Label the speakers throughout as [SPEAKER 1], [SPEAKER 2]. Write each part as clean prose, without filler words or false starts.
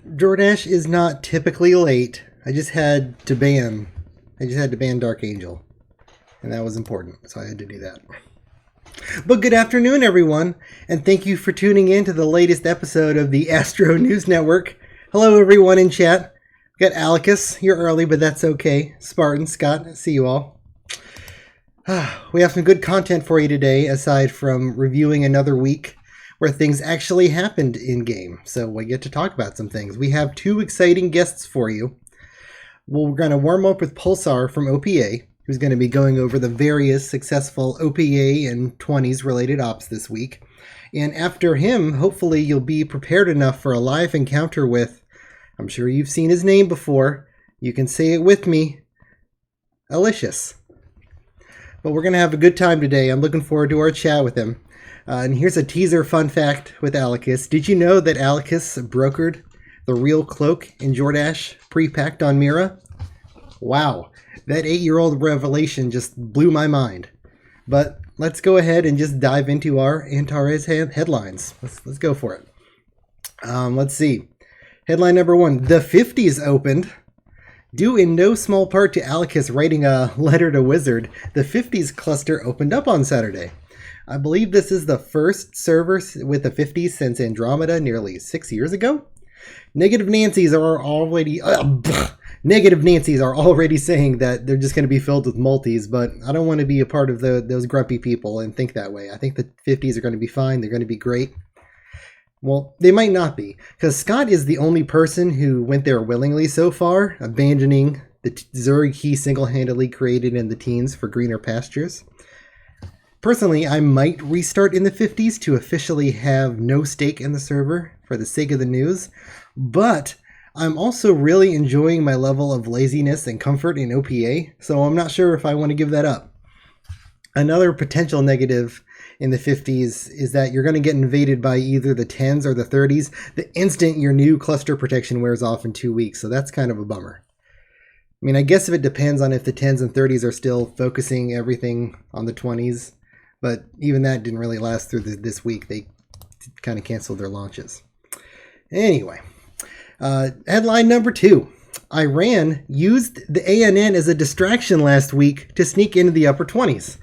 [SPEAKER 1] DoorDash is not typically late. I just had to ban Dark Angel. And that was important, so I had to do that. But good afternoon, everyone, and thank you for tuning in to the latest episode of the Astro News Network. Hello, everyone in chat. We've got Alicus. You're early, but that's okay. Spartan, Scott, I see you all. We have some good content for you today, aside from reviewing another week where things actually happened in-game. So we get to talk about some things. We have two exciting guests for you. We're going to warm up with Pulsar from OPA, who's going to be going over the various successful OPA and 20s related ops this week. And after him, hopefully you'll be prepared enough for a live encounter with, I'm sure you've seen his name before, you can say it with me, Alicus. But we're going to have a good time today. I'm looking forward to our chat with him. And here's a teaser fun fact with Alicus. Did you know that Alicus brokered the real cloak in DoorDash pre-packed on Mira? Wow. That 8-year-old revelation just blew my mind. But let's go ahead and just dive into our Antares headlines. Let's go for it. Let's see. Headline number 1. The 50s opened. Due in no small part to Alicus writing a letter to Wizard, the 50s cluster opened up on Saturday. I believe this is the first server with the 50s since Andromeda nearly 6 years ago. Negative Nancy's are already saying that they're just going to be filled with multis, but I don't want to be a part of those grumpy people and think that way. I think the 50s are going to be fine. They're going to be great. Well, they might not be, because Scott is the only person who went there willingly so far, abandoning the Zerg he single-handedly created in the teens for greener pastures. Personally, I might restart in the 50s to officially have no stake in the server for the sake of the news, but I'm also really enjoying my level of laziness and comfort in OPA, so I'm not sure if I want to give that up. Another potential negative in the 50s is that you're going to get invaded by either the 10s or the 30s the instant your new cluster protection wears off in 2 weeks, so that's kind of a bummer. I mean, I guess if it depends on if the 10s and 30s are still focusing everything on the 20s, but even that didn't really last through this week. They kind of canceled their launches. Anyway, headline number 2. Iran used the ANN as a distraction last week to sneak into the upper 20s.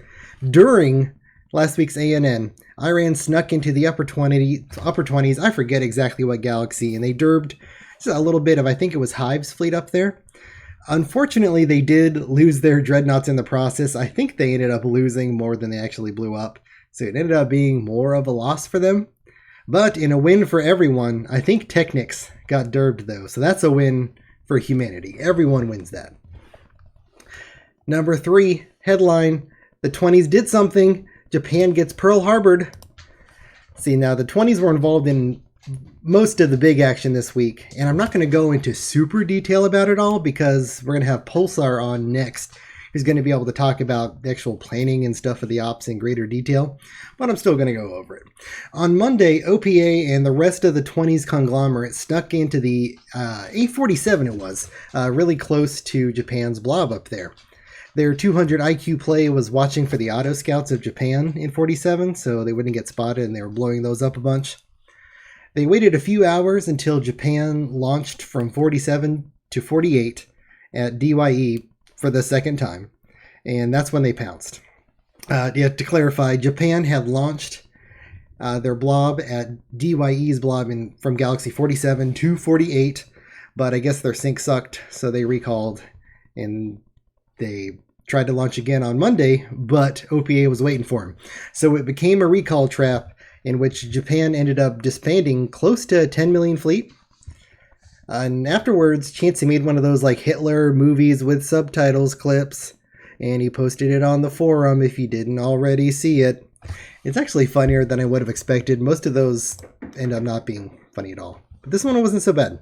[SPEAKER 1] During last week's ANN, Iran snuck into the upper 20s. I forget exactly what galaxy, and they derbed just a little bit of, I think it was Hive's fleet up there. Unfortunately, they did lose their dreadnoughts in the process. I think they ended up losing more than they actually blew up. So it ended up being more of a loss for them. But in a win for everyone, I think Technics got derbed though. So that's a win for humanity. Everyone wins that. Number 3, headline, the 20s did something. Japan gets Pearl Harbored. See, now the 20s were involved in most of the big action this week, and I'm not going to go into super detail about it all because we're going to have Pulsar on next, who's going to be able to talk about the actual planning and stuff of the ops in greater detail, but I'm still going to go over it. On Monday, OPA and the rest of the 20s conglomerate snuck into the A47 it was, really close to Japan's blob up there. Their 200 IQ play was watching for the auto scouts of Japan in 47, so they wouldn't get spotted, and they were blowing those up a bunch. They waited a few hours until Japan launched from 47 to 48 at DYE for the second time, and that's when they pounced. To clarify, Japan had launched their blob at DYE's blob from Galaxy 47 to 48, but I guess their sync sucked, so they recalled, and they tried to launch again on Monday, but OPA was waiting for him. So it became a recall trap in which Japan ended up disbanding close to a 10 million fleet. And afterwards, Chansey made one of those like Hitler movies with subtitles clips, and he posted it on the forum if you didn't already see it. It's actually funnier than I would have expected. Most of those end up not being funny at all. But this one wasn't so bad.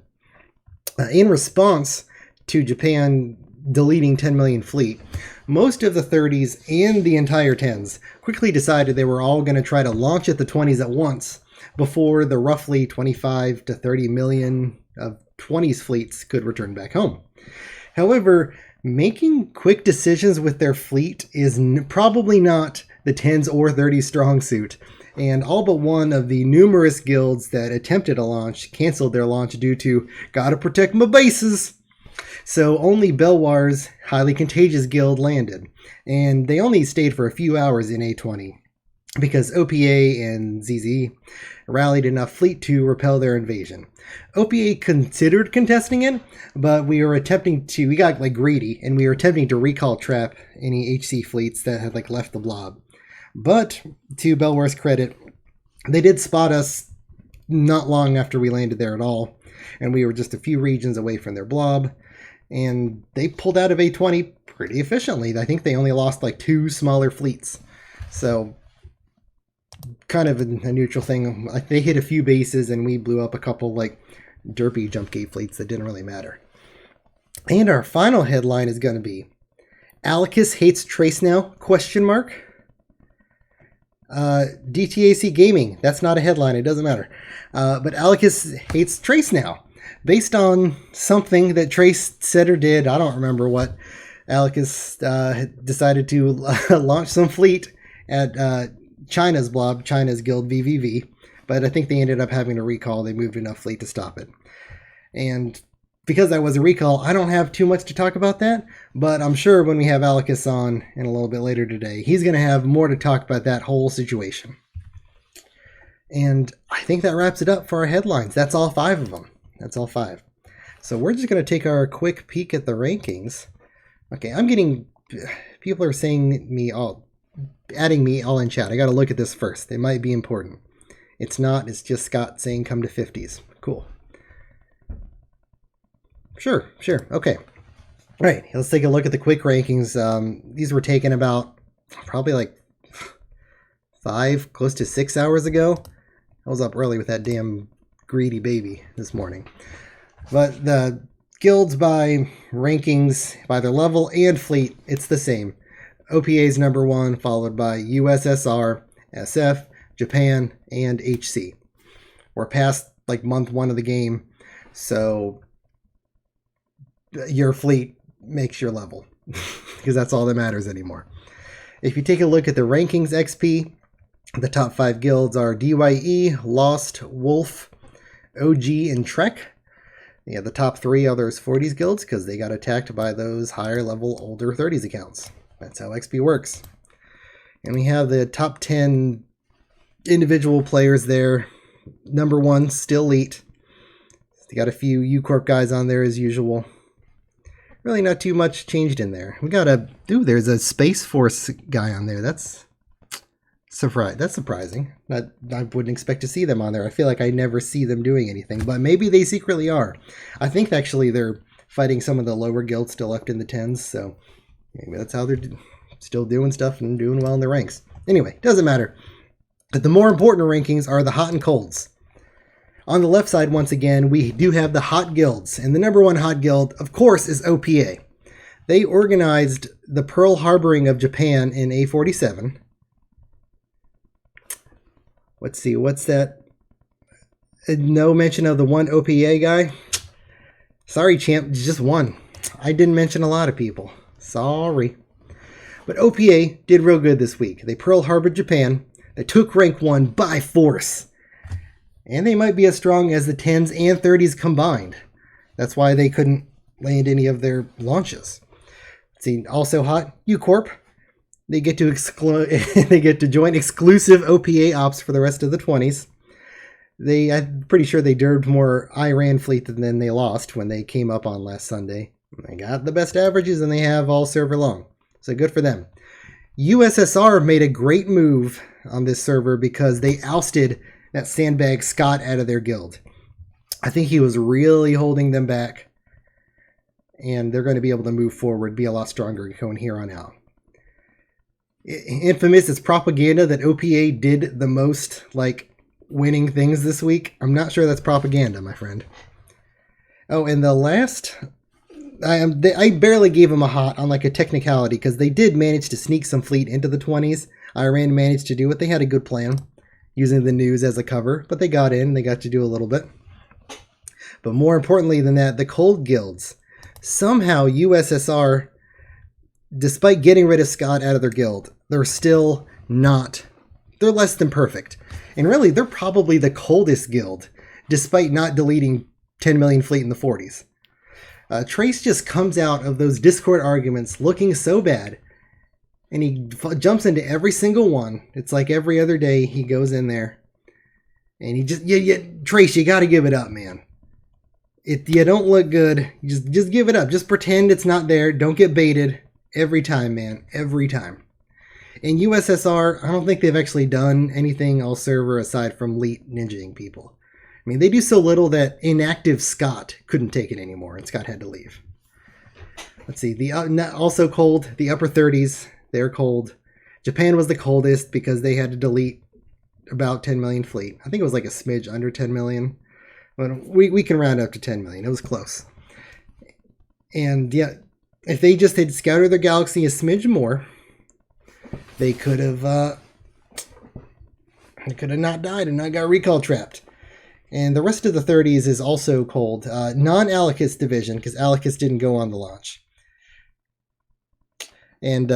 [SPEAKER 1] In response to Japan deleting 10 million fleet, most of the 30s and the entire 10s quickly decided they were all going to try to launch at the 20s at once before the roughly 25 to 30 million of 20s fleets could return back home. However, making quick decisions with their fleet is probably not the 10s or 30s strong suit. And all but one of the numerous guilds that attempted a launch canceled their launch due to gotta protect my bases. So only Belwar's highly contagious guild landed. And they only stayed for a few hours in A20 because OPA and ZZ rallied enough fleet to repel their invasion. OPA considered contesting it, but we got like greedy, and we were attempting to recall trap any HC fleets that had like left the blob. But to Belwar's credit, they did spot us not long after we landed there at all, and we were just a few regions away from their blob, and they pulled out of A20 pretty efficiently. I think they only lost like 2 smaller fleets. So kind of a neutral thing. They hit a few bases and we blew up a couple like derpy jump gate fleets that didn't really matter. And our final headline is going to be Alicus hates Trace now? ? DTAC Gaming. That's not a headline. It doesn't matter. But Alicus hates Trace now. Based on something that Trace said or did. I don't remember what. Alicus decided to launch some fleet at China's blob, China's guild VVV, but I think they ended up having to recall. They moved enough fleet to stop it. And because that was a recall, I don't have too much to talk about that, but I'm sure when we have Alicus on in a little bit later today, he's going to have more to talk about that whole situation. And I think that wraps it up for our headlines. That's all 5 of them. That's all 5. So we're just going to take our quick peek at the rankings. Okay, people are adding me all in chat. I got to look at this first. It might be important. It's not. It's just Scott saying come to 50s. Cool. Sure. Okay. All right. Let's take a look at the quick rankings. These were taken about probably like 5, close to 6 hours ago. I was up early with that damn greedy baby this morning. But the guilds by rankings, by their level and fleet, it's the same. OPA's number 1, followed by USSR, SF, Japan, and HC. We're past like month 1 of the game, so your fleet makes your level because that's all that matters anymore. If you take a look at the rankings XP, the top 5 guilds are DYE, Lost, Wolf, OG, and Trek. Yeah, the top 3 are those 40s guilds because they got attacked by those higher level older 30s accounts. That's how XP works. And we have the top 10 individual players there. Number 1, still Elite. They got a few U-Corp guys on there as usual. Really not too much changed in there. We got there's a Space Force guy on there. That's surprising. I wouldn't expect to see them on there. I feel like I never see them doing anything, but maybe they secretly are. I think actually they're fighting some of the lower guilds still left in the 10s, so maybe that's how they're still doing stuff and doing well in the ranks. Anyway, doesn't matter. But the more important rankings are the hot and colds. On the left side, once again, we do have the hot guilds. And the number 1 hot guild, of course, is OPA. They organized the Pearl Harboring of Japan in A47. Let's see, what's that? No mention of the one OPA guy? Sorry, champ, just one. I didn't mention a lot of people. Sorry. But OPA did real good this week. They Pearl Harbored Japan. They took rank 1 by force. And they might be as strong as the 10s and 30s combined. That's why they couldn't land any of their launches. See, also hot, U-Corp. They get to join exclusive OPA ops for the rest of the 20s. I'm pretty sure they derbed more Iran fleet than they lost when they came up on last Sunday. They got the best averages and they have all server long. So good for them. USSR made a great move on this server because they ousted that sandbag Scott out of their guild. I think he was really holding them back. And they're going to be able to move forward, be a lot stronger going here on out. Infamous is propaganda that OPA did the most, winning things this week. I'm not sure that's propaganda, my friend. Oh, and the last... I barely gave them a hot on a technicality because they did manage to sneak some fleet into the 20s. Iran managed to do it. They had a good plan using the news as a cover, but they got in. They got to do a little bit. But more importantly than that, the cold guilds. Somehow USSR, despite getting rid of Scott out of their guild, they're still they're less than perfect. And really, they're probably the coldest guild, despite not deleting 10 million fleet in the 40s. Trace just comes out of those Discord arguments looking so bad, and he jumps into every single one. It's like every other day he goes in there, and he just, Trace, you gotta give it up, man. You don't look good. Just give it up. Just pretend it's not there. Don't get baited. Every time, man. Every time. In USSR, I don't think they've actually done anything all server aside from elite ninjaing people. I mean, they do so little that inactive Scott couldn't take it anymore, and Scott had to leave. Let's see. Also cold, the upper 30s, they're cold. Japan was the coldest because they had to delete about 10 million fleet. I think it was like a smidge under 10 million. But we can round up to 10 million. It was close. And yeah, if they just had scouted their galaxy a smidge more, they could have not died and not got recall trapped. And the rest of the 30s is also cold. Non-Alicus division, because Alicus didn't go on the launch. And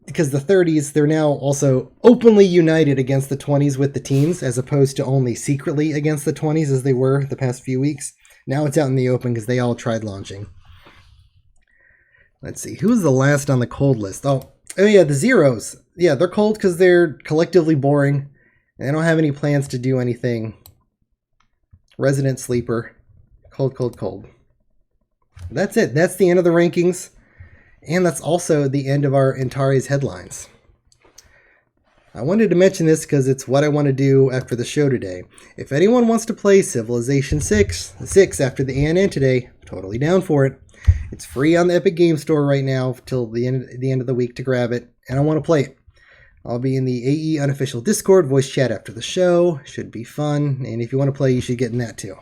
[SPEAKER 1] because the 30s, they're now also openly united against the 20s with the teens, as opposed to only secretly against the 20s as they were the past few weeks. Now it's out in the open because they all tried launching. Let's see, who was the last on the cold list? Oh yeah, the Zeros. Yeah, they're cold because they're collectively boring. And they don't have any plans to do anything. Resident Sleeper. Cold, cold, cold. That's it. That's the end of the rankings. And that's also the end of our Antares headlines. I wanted to mention this because it's what I want to do after the show today. If anyone wants to play Civilization 6 after the ANN today, I'm totally down for it. It's free on the Epic Game Store right now till the end of the week to grab it, and I want to play it. I'll be in the AE unofficial Discord voice chat after the show. Should be fun, and if you want to play, you should get in that too.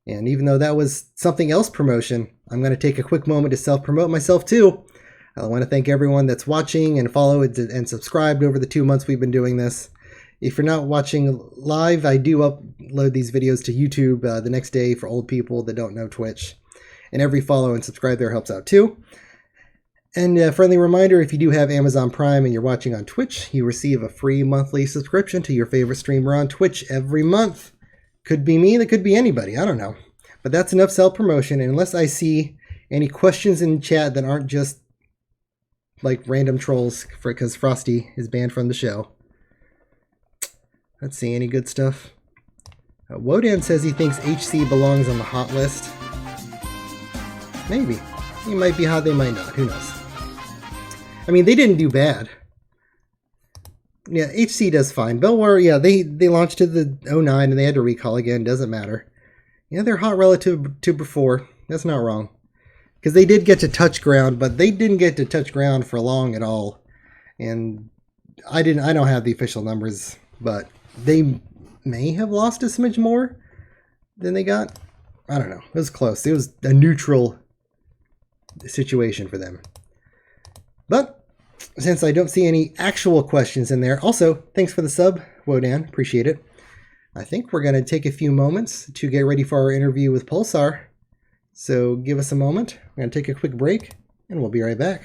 [SPEAKER 1] And even though that was something else promotion, I'm going to take a quick moment to self-promote myself too. I want to thank everyone that's watching and followed and subscribed over the 2 months we've been doing this. If you're not watching live, I do upload these videos to YouTube the next day for old people that don't know Twitch. And every follow and subscribe there helps out too. And a friendly reminder, if you do have Amazon Prime and you're watching on Twitch, you receive a free monthly subscription to your favorite streamer on Twitch every month. Could be me, that could be anybody, I don't know. But that's enough self-promotion, and unless I see any questions in chat that aren't just like random trolls because Frosty is banned from the show. Let's see, any good stuff? Wodan says he thinks HC belongs on the hot list.Maybe. They might be hot, they might not, who knows. I mean, they didn't do bad. Yeah, HC does fine. Belwar, yeah, they launched to the 09 and they had to recall again, doesn't matter. Yeah, they're hot relative to before. That's not wrong. Because they did get to touch ground, but they didn't get to touch ground for long at all. And I don't have the official numbers, but they may have lost a smidge more than they got. I don't know. It was close. It was a neutral situation for them. But since I don't see any actual questions in there, also, thanks for the sub, Wodan. Appreciate it. I think we're going to take a few moments to get ready for our interview with Pulsar. So give us a moment. We're going to take a quick break, and we'll be right back.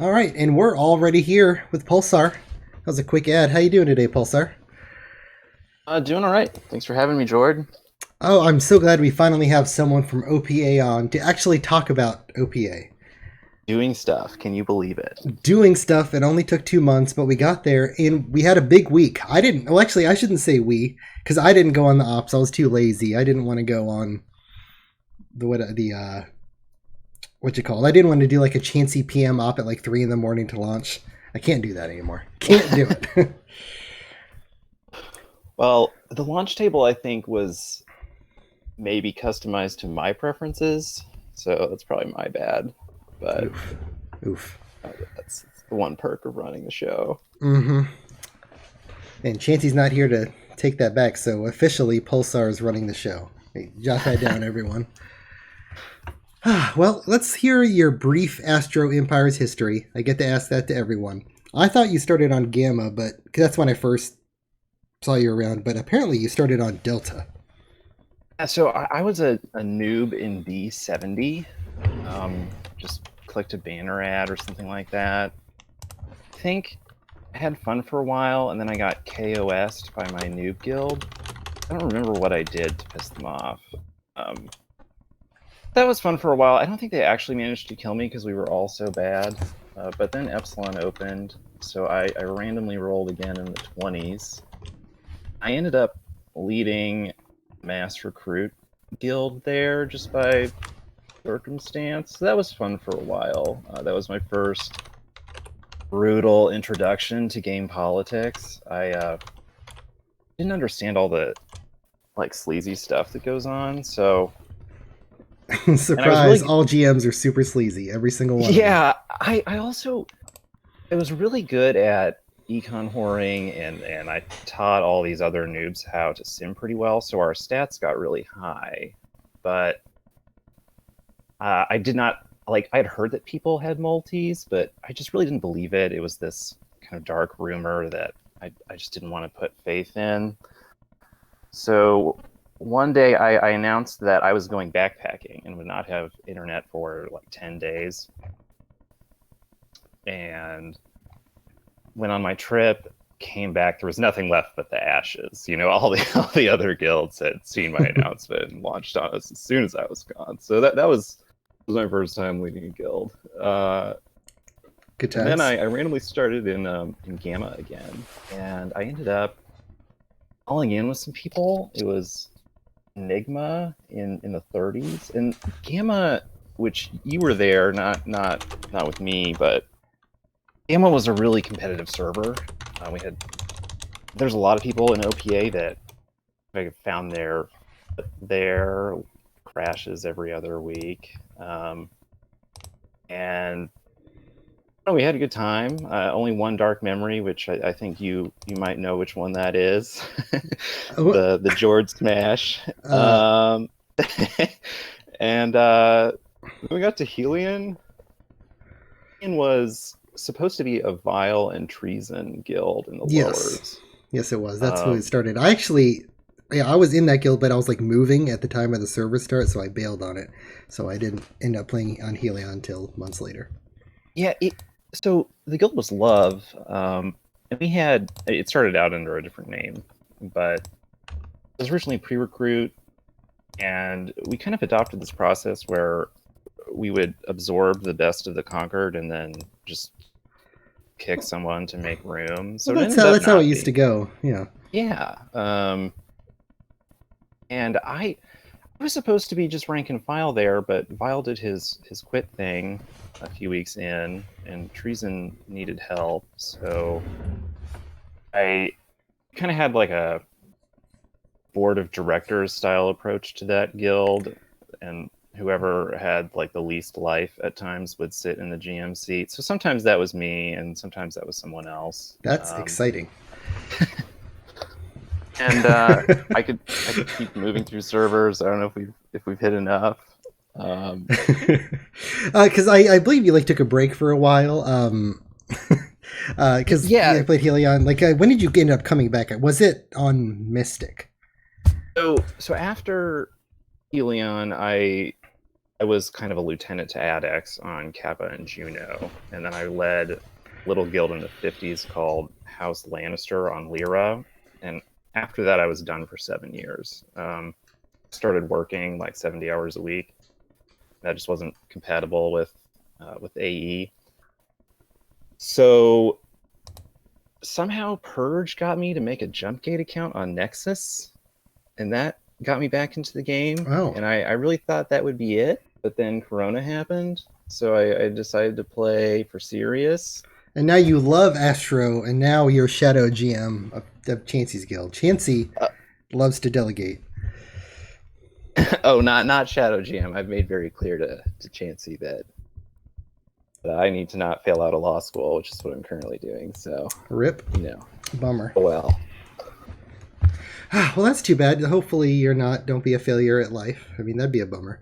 [SPEAKER 1] All right, and we're already here with Pulsar. That was a quick ad. How you doing today, Pulsar?
[SPEAKER 2] Doing all right. Thanks for having me, Jordan.
[SPEAKER 1] Oh, I'm so glad we finally have someone from OPA on to actually talk about OPA.
[SPEAKER 2] Doing stuff. Can you believe it?
[SPEAKER 1] Doing stuff. It only took 2 months, but we got there, and we had a big week. I didn't. Well, actually, I shouldn't say we, because I didn't go on the ops. I was too lazy. I didn't want to go on what you call it. I didn't want to do like a chancy PM op at like 3 in the morning to launch. I can't do that anymore. Can't do it.
[SPEAKER 2] Well, the launch table, I think, was maybe customized to my preferences, so that's probably my bad. But
[SPEAKER 1] Oof. Oof.
[SPEAKER 2] that's the one perk of running the show.
[SPEAKER 1] Mm-hmm. And Chancy's not here to take that back, so officially Pulsar is running the show. Hey, jot that down, everyone. Well, let's hear your brief Astro Empires history. I get to ask that to everyone. I thought you started on Gamma, but cause that's when I first saw you around, but apparently you started on Delta.
[SPEAKER 2] So I was a noob in B70. Just clicked a banner ad or something like that. I think I had fun for a while, and then I got KOS'd by my noob guild. I don't remember what I did to piss them off. That was fun for a while. I don't think they actually managed to kill me because we were all so bad. But then Epsilon opened, so I randomly rolled again in the 20s. I ended up leading mass recruit guild there just by circumstance. So that was fun for a while. That was my first brutal introduction to game politics. I didn't understand all the like sleazy stuff that goes on, so
[SPEAKER 1] Surprise, all GMs are super sleazy, every single one.
[SPEAKER 2] Yeah, I was really good at econ whoring, and I taught all these other noobs how to sim pretty well, so our stats got really high. But I did not, like, I'd heard that people had multis, but I just really didn't believe it. It was this kind of dark rumor that I just didn't want to put faith in. So one day I announced that I was going backpacking and would not have internet for like 10 days. And went on my trip, came back, there was nothing left but the ashes. You know, all the other guilds had seen my announcement and launched on us as soon as I was gone. So that was my first time leading a guild.
[SPEAKER 1] Good times.
[SPEAKER 2] And then I randomly started in Gamma again, and I ended up falling in with some people. It was Enigma in the 30s, and Gamma, which you were there, not with me, but Gamma was a really competitive server. There's a lot of people in OPA that I found their crashes every other week, and we had a good time. Only one dark memory, which I think you might know which one that is. the George Smash. And when we got to Helion, Helion was supposed to be a vile and treason guild in the lowers.
[SPEAKER 1] Yes, it was. That's who it started. I was in that guild, but I was like moving at the time of the server start, so I bailed on it. So I didn't end up playing on Helion until months later.
[SPEAKER 2] Yeah, so the guild was Love, and it started out under a different name, but it was originally pre-recruit, and we kind of adopted this process where we would absorb the best of the conquered and then just kick someone to make room. So
[SPEAKER 1] well, that's how it used to go. Yeah.
[SPEAKER 2] Yeah. And I was supposed to be just rank and file there, but Vile did his quit thing a few weeks in, and Treason needed help. So I kind of had like a board of directors style approach to that guild, and whoever had like the least life at times would sit in the GM seat. So sometimes that was me, and sometimes that was someone else.
[SPEAKER 1] That's exciting.
[SPEAKER 2] And I could keep moving through servers. I don't know if we've hit enough.
[SPEAKER 1] Because I believe you like took a break for a while. Because I played Helion. Like, when did you end up coming back? Was it on Mystic?
[SPEAKER 2] So after Helion, I I was kind of a lieutenant to Adex on Kappa and Juno, and then I led a little guild in the 50s called House Lannister on Lyra, and after that I was done for 7 years. Started working like 70 hours a week. That just wasn't compatible with AE. So somehow Purge got me to make a Jumpgate account on Nexus, and that got me back into the game.
[SPEAKER 1] Oh.
[SPEAKER 2] And I really thought that would be it, but then Corona happened, so I decided to play for Sirius.
[SPEAKER 1] And now you love Astro, and now you're Shadow GM of Chansey's guild. Chansey loves to delegate.
[SPEAKER 2] Oh, not Shadow GM. I've made very clear to Chansey that I need to not fail out of law school, which is what I'm currently doing. So,
[SPEAKER 1] Rip. Bummer.
[SPEAKER 2] Oh well.
[SPEAKER 1] Well, that's too bad. Hopefully you're not. Don't be a failure at life. I mean, that'd be a bummer.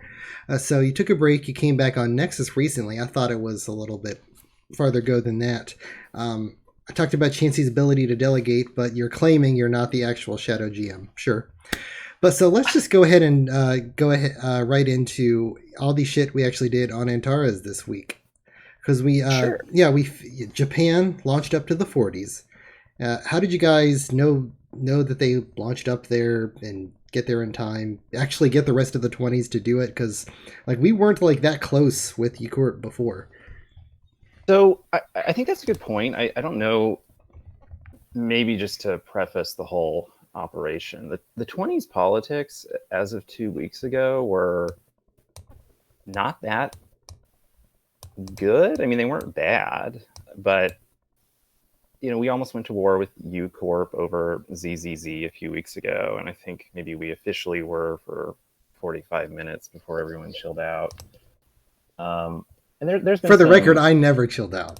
[SPEAKER 1] So you took a break. You came back on Nexus recently. I thought it was a little bit farther go than that. I talked about Chansey's ability to delegate, but you're claiming you're not the actual Shadow GM. Sure. But so let's just go ahead and right into all the shit we actually did on Antares this week. Because
[SPEAKER 2] Sure.
[SPEAKER 1] Japan launched up to the 40s. How did you guys know that they launched up there and get there in time? Actually, get the rest of the 20s to do it, because like we weren't like that close with Eucort before.
[SPEAKER 2] So I think that's a good point. I don't know. Maybe just to preface the whole operation, the 20s politics as of 2 weeks ago were not that good. I mean, they weren't bad, but we almost went to war with U Corp over ZZZ a few weeks ago, and I think maybe we officially were for 45 minutes before everyone chilled out. And there's been
[SPEAKER 1] for the record, I never chilled out.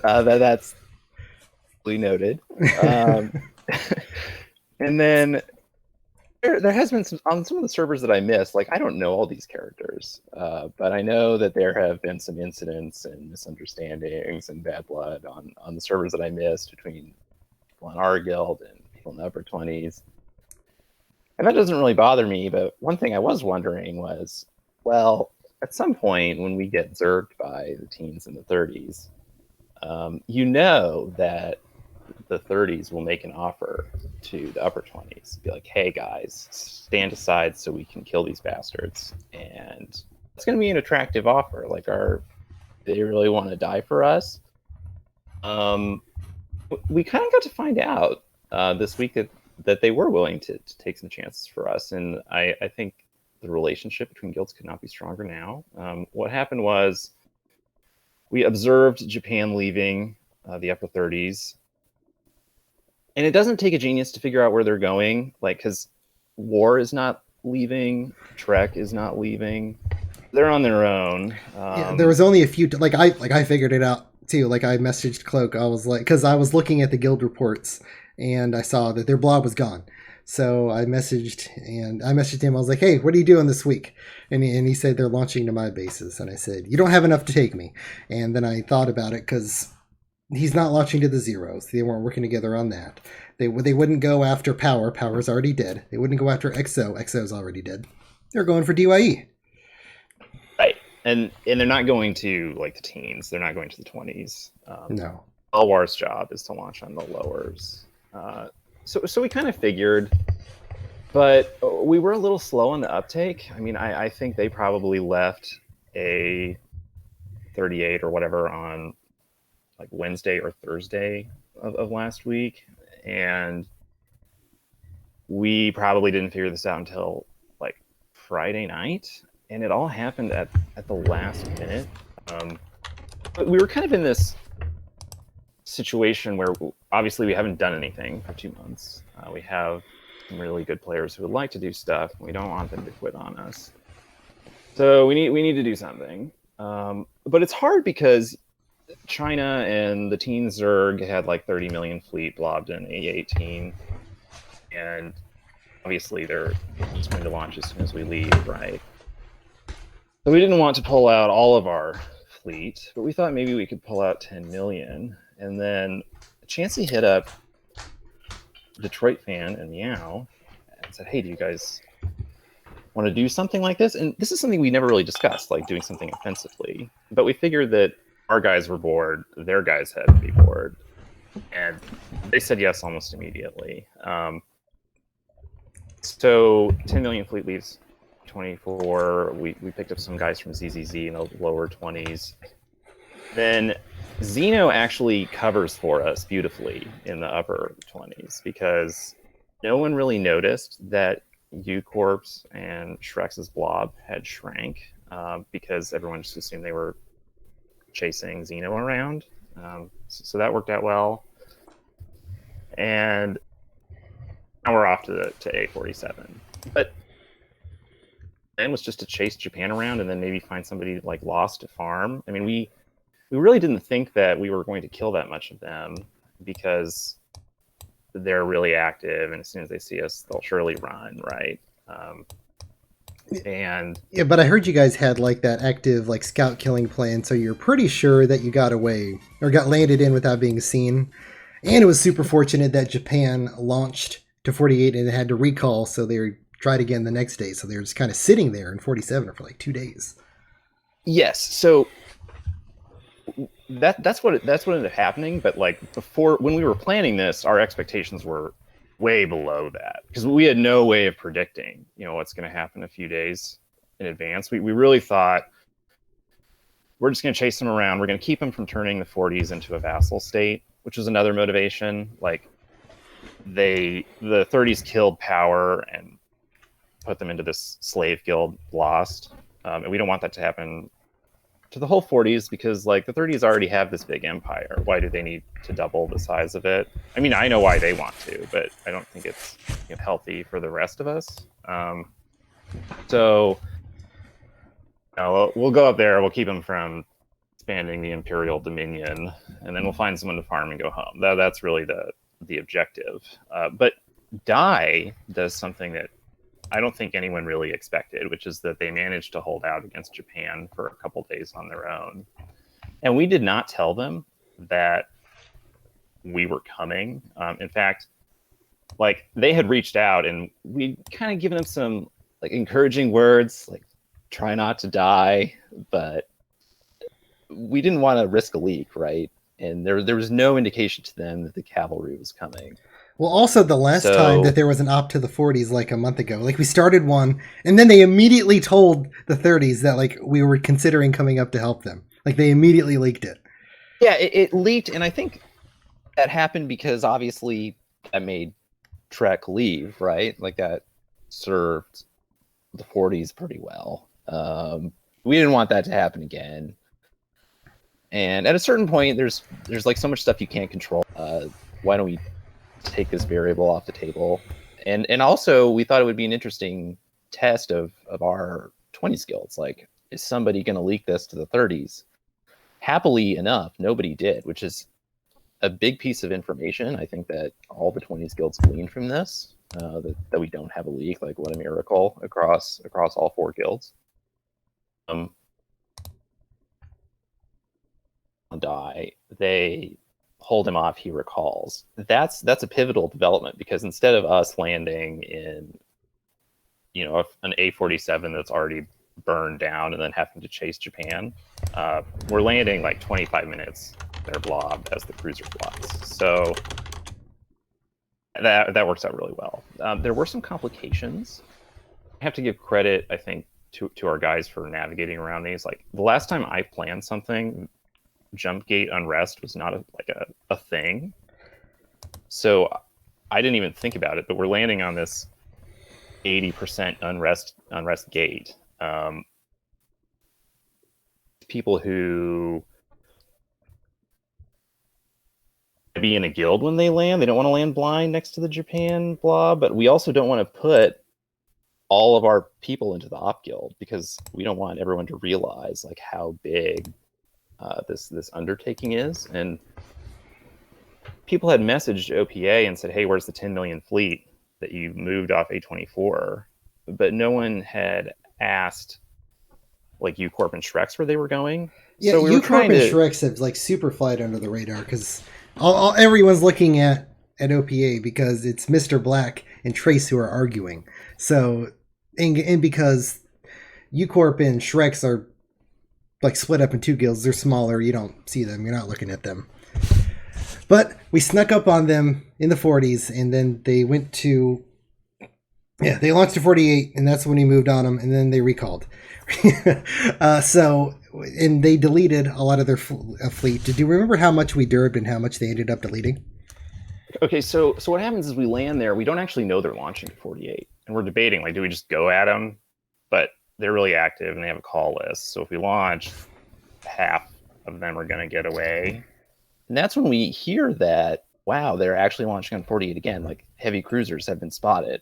[SPEAKER 2] That's noted. And then there has been on some of the servers that I missed. Like, I don't know all these characters, but I know that there have been some incidents and misunderstandings and bad blood on the servers that I missed between people in our guild and people in the upper 20s. And that doesn't really bother me, but one thing I was wondering was, well, at some point when we get zerged by the teens in the 30s, that the 30s will make an offer to the upper 20s. Be like, hey guys, stand aside so we can kill these bastards. And it's going to be an attractive offer. Like, they really want to die for us? We kind of got to find out this week that they were willing to take some chances for us. And I think the relationship between guilds could not be stronger now. What happened was we observed Japan leaving the upper 30s. And it doesn't take a genius to figure out where they're going, like, because War is not leaving, Trek is not leaving. They're on their own.
[SPEAKER 1] There was only a few. I figured it out too. Like, I messaged Cloak. I was like, because I was looking at the guild reports and I saw that their blob was gone. So I messaged him. I was like, hey, what are you doing this week? And he said they're launching to my bases. And I said, you don't have enough to take me. And then I thought about it, because he's not launching to the zeros. They weren't working together on that. They wouldn't go after Power. Power's already dead. They wouldn't go after XO. XO's already dead. They're going for DYE.
[SPEAKER 2] Right. And they're not going to, like, the teens. They're not going to the 20s.
[SPEAKER 1] No.
[SPEAKER 2] Alwar's job is to launch on the lowers. So we kind of figured, but we were a little slow on the uptake. I mean, I think they probably left a 38 or whatever on like Wednesday or Thursday of last week, and we probably didn't figure this out until like Friday night, and it all happened at the last minute. But we were kind of in this situation where obviously we haven't done anything for 2 months. We have some really good players who would like to do stuff, and we don't want them to quit on us. So we need to do something. But it's hard because China and the Teen Zerg had like 30 million fleet blobbed in A18, and obviously they're just going to launch as soon as we leave, right? So we didn't want to pull out all of our fleet, but we thought maybe we could pull out 10 million. And then Chansey hit up Detroit Fan and Meow and said, hey, do you guys want to do something like this. And this is something we never really discussed, like doing something offensively. But we figured that our guys were bored, their guys had to be bored. And they said yes almost immediately. So 10 million fleet leaves 24. We picked up some guys from ZZZ in the lower 20s. Then Xeno actually covers for us beautifully in the upper 20s because no one really noticed that U-Corps and Shrex's blob had shrank because everyone just assumed they were chasing Xeno around. So that worked out well. And now we're off to A47. But the plan was just to chase Japan around and then maybe find somebody like lost to farm. I mean, we really didn't think that we were going to kill that much of them because they're really active, and as soon as they see us, they'll surely run, right? And
[SPEAKER 1] yeah, but I heard you guys had like that active like scout killing plan, so you're pretty sure that you got away or got landed in without being seen. And it was super fortunate that Japan launched to 48 and had to recall, so they tried again the next day. So they were just kind of sitting there in 47 for like 2 days.
[SPEAKER 2] Yes, so that's what ended up happening. But like before, when we were planning this, our expectations were way below that because we had no way of predicting, what's going to happen a few days in advance. We really thought we're just going to chase them around. We're going to keep them from turning the 40s into a vassal state, which was another motivation. Like the 30s killed power and put them into this slave guild lost, and we don't want that to happen to the whole 40s because like the 30s already have this big empire. Why do they need to double the size of it? I mean, I know why they want to, but I don't think it's healthy for the rest of us. So we'll go up there, we'll keep them from expanding the imperial dominion, and then we'll find someone to farm and go home. That's really the objective. But Dai does something that I don't think anyone really expected, which is that they managed to hold out against Japan for a couple days on their own. And we did not tell them that we were coming. In fact, like they had reached out and we kind of given them some like encouraging words, like try not to die, but we didn't want to risk a leak, right? And there was no indication to them that the cavalry was coming.
[SPEAKER 1] Well, also the last time that there was an op to the 40s like a month ago, like we started one and then they immediately told the 30s that like we were considering coming up to help them. Like they immediately leaked it.
[SPEAKER 2] Yeah, it leaked, and I think that happened because obviously that made Trek leave, right? Like that served the 40s pretty well. We didn't want that to happen again. And at a certain point, there's like so much stuff you can't control. Why don't we take this variable off the table? And also we thought it would be an interesting test of our 20 skills. Like, is somebody going to leak this to the 30s? Happily enough, nobody did, which is a big piece of information. I think that all the 20 guilds gleaned from this, that we don't have a leak. Like, what a miracle across all 4 guilds. Die, they hold him off, he recalls. That's a pivotal development because instead of us landing in an A47 that's already burned down and then having to chase Japan, we're landing like 25 minutes their blob as the cruiser plots. So that works out really well. There were some complications. I have to give credit, I think, to our guys for navigating around these. Like the last time I planned something, jump gate unrest was not a thing, so I didn't even think about it. But we're landing on this 80% unrest gate. People who be in a guild when they land, they don't want to land blind next to the Japan blob, but we also don't want to put all of our people into the op guild because we don't want everyone to realize like how big this undertaking is. And people had messaged OPA and said, hey, where's the 10 million fleet that you moved off A24? But no one had asked like U-Corp and Shrex where they were going.
[SPEAKER 1] Yeah,
[SPEAKER 2] so
[SPEAKER 1] U-Corp and Shrex have like super flight under the radar because everyone's looking at OPA because it's Mr. Black and Trace who are arguing. So and because U-Corp and Shreks are like split up in two guilds, they're smaller. You don't see them. You're not looking at them. But we snuck up on them in the 40s, and then they went to, yeah, they launched to 48, and that's when we moved on them, and then they recalled. And they deleted a lot of their fleet. Did you remember how much we derbed and how much they ended up deleting?
[SPEAKER 2] Okay, so what happens is we land there. We don't actually know they're launching to 48, and we're debating, like, do we just go at them? But they're really active, and they have a call list. So if we launch, half of them are going to get away. And that's when we hear that, wow, they're actually launching on 48 again. Like, heavy cruisers have been spotted.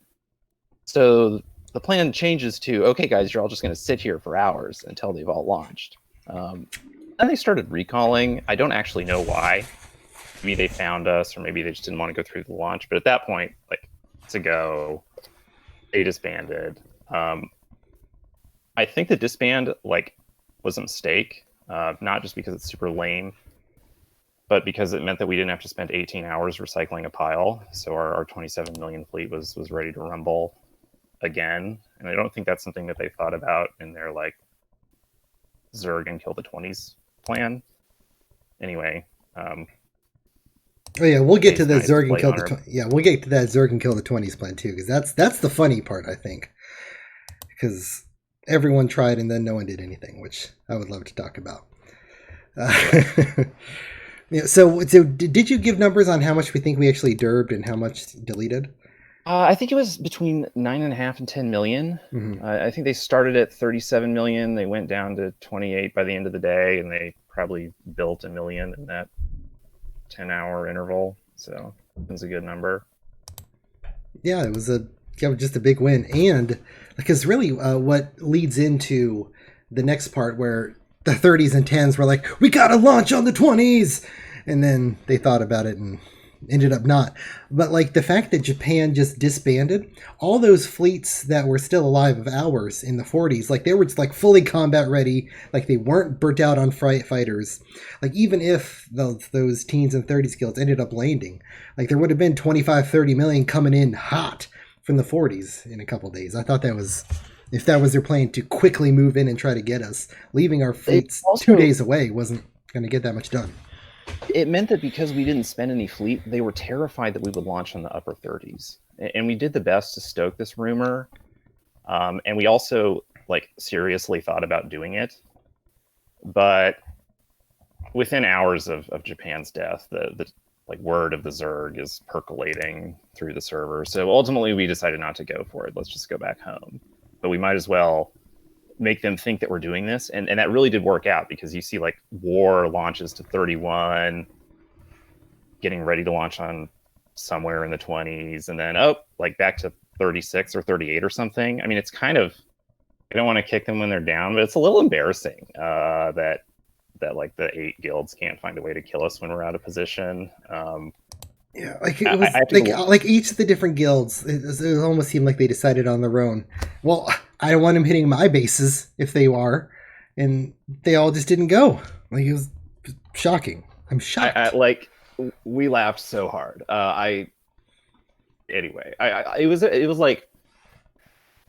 [SPEAKER 2] So the plan changes to, okay, guys, you're all just going to sit here for hours until they've all launched. And they started recalling. I don't actually know why. Maybe they found us, or maybe they just didn't want to go through the launch. But at that point, like, to go, they disbanded. I think the disband, like, was a mistake, not just because it's super lame, but because it meant that we didn't have to spend 18 hours recycling a pile. So our 27 million fleet was ready to rumble again. And I don't think that's something that they thought about in their, like, Zerg and kill the 20s plan. Anyway.
[SPEAKER 1] Oh yeah, we'll get to the Zerg and kill the we'll get to that Zerg and kill the 20s plan too, because that's the funny part, I think. Because everyone tried and then no one did anything, which I would love to talk about. Yeah, so did you give numbers on how much we think we actually derbed and how much deleted?
[SPEAKER 2] I think it was between 9.5 and 10 million.
[SPEAKER 1] Mm-hmm.
[SPEAKER 2] I think they started at 37 million. They went down to 28 by the end of the day, and they probably built 1 million in that 10-hour interval. So that's a good number.
[SPEAKER 1] Yeah, it was just a big win. And because really what leads into the next part where the 30s and 10s were like, we got to launch on the 20s. And then they thought about it and ended up not. But like the fact that Japan just disbanded all those fleets that were still alive of ours in the 40s, like they were just like fully combat ready, like they weren't burnt out on fighters. Like even if those teens and 30s guilds ended up landing, like there would have been 25, 30 million coming in hot from the 40s in a couple of days. I thought that was, if that was their plan to quickly move in and try to get us, leaving our fleets also 2 days away wasn't going to get that much done.
[SPEAKER 2] It meant that because we didn't spend any fleet, they were terrified that we would launch on the upper 30s. And we did the best to stoke this rumor. And we also like seriously thought about doing it. But within hours of Japan's death, the like word of the Zerg is percolating through the server. So ultimately we decided not to go for it. Let's just go back home. But we might as well make them think that we're doing this. And that really did work out, because you see like war launches to 31, getting ready to launch on somewhere in the 20s, and then like back to 36 or 38 or something. I mean, it's kind of, I don't want to kick them when they're down, but it's a little embarrassing that like the 8 guilds can't find a way to kill us when we're out of position.
[SPEAKER 1] Yeah, like it was like each of the different guilds, it almost seemed like they decided on their own. Well, I don't want them hitting my bases if they are, and they all just didn't go. Like it was shocking. I'm shocked.
[SPEAKER 2] Like we laughed so hard. Anyway, it was like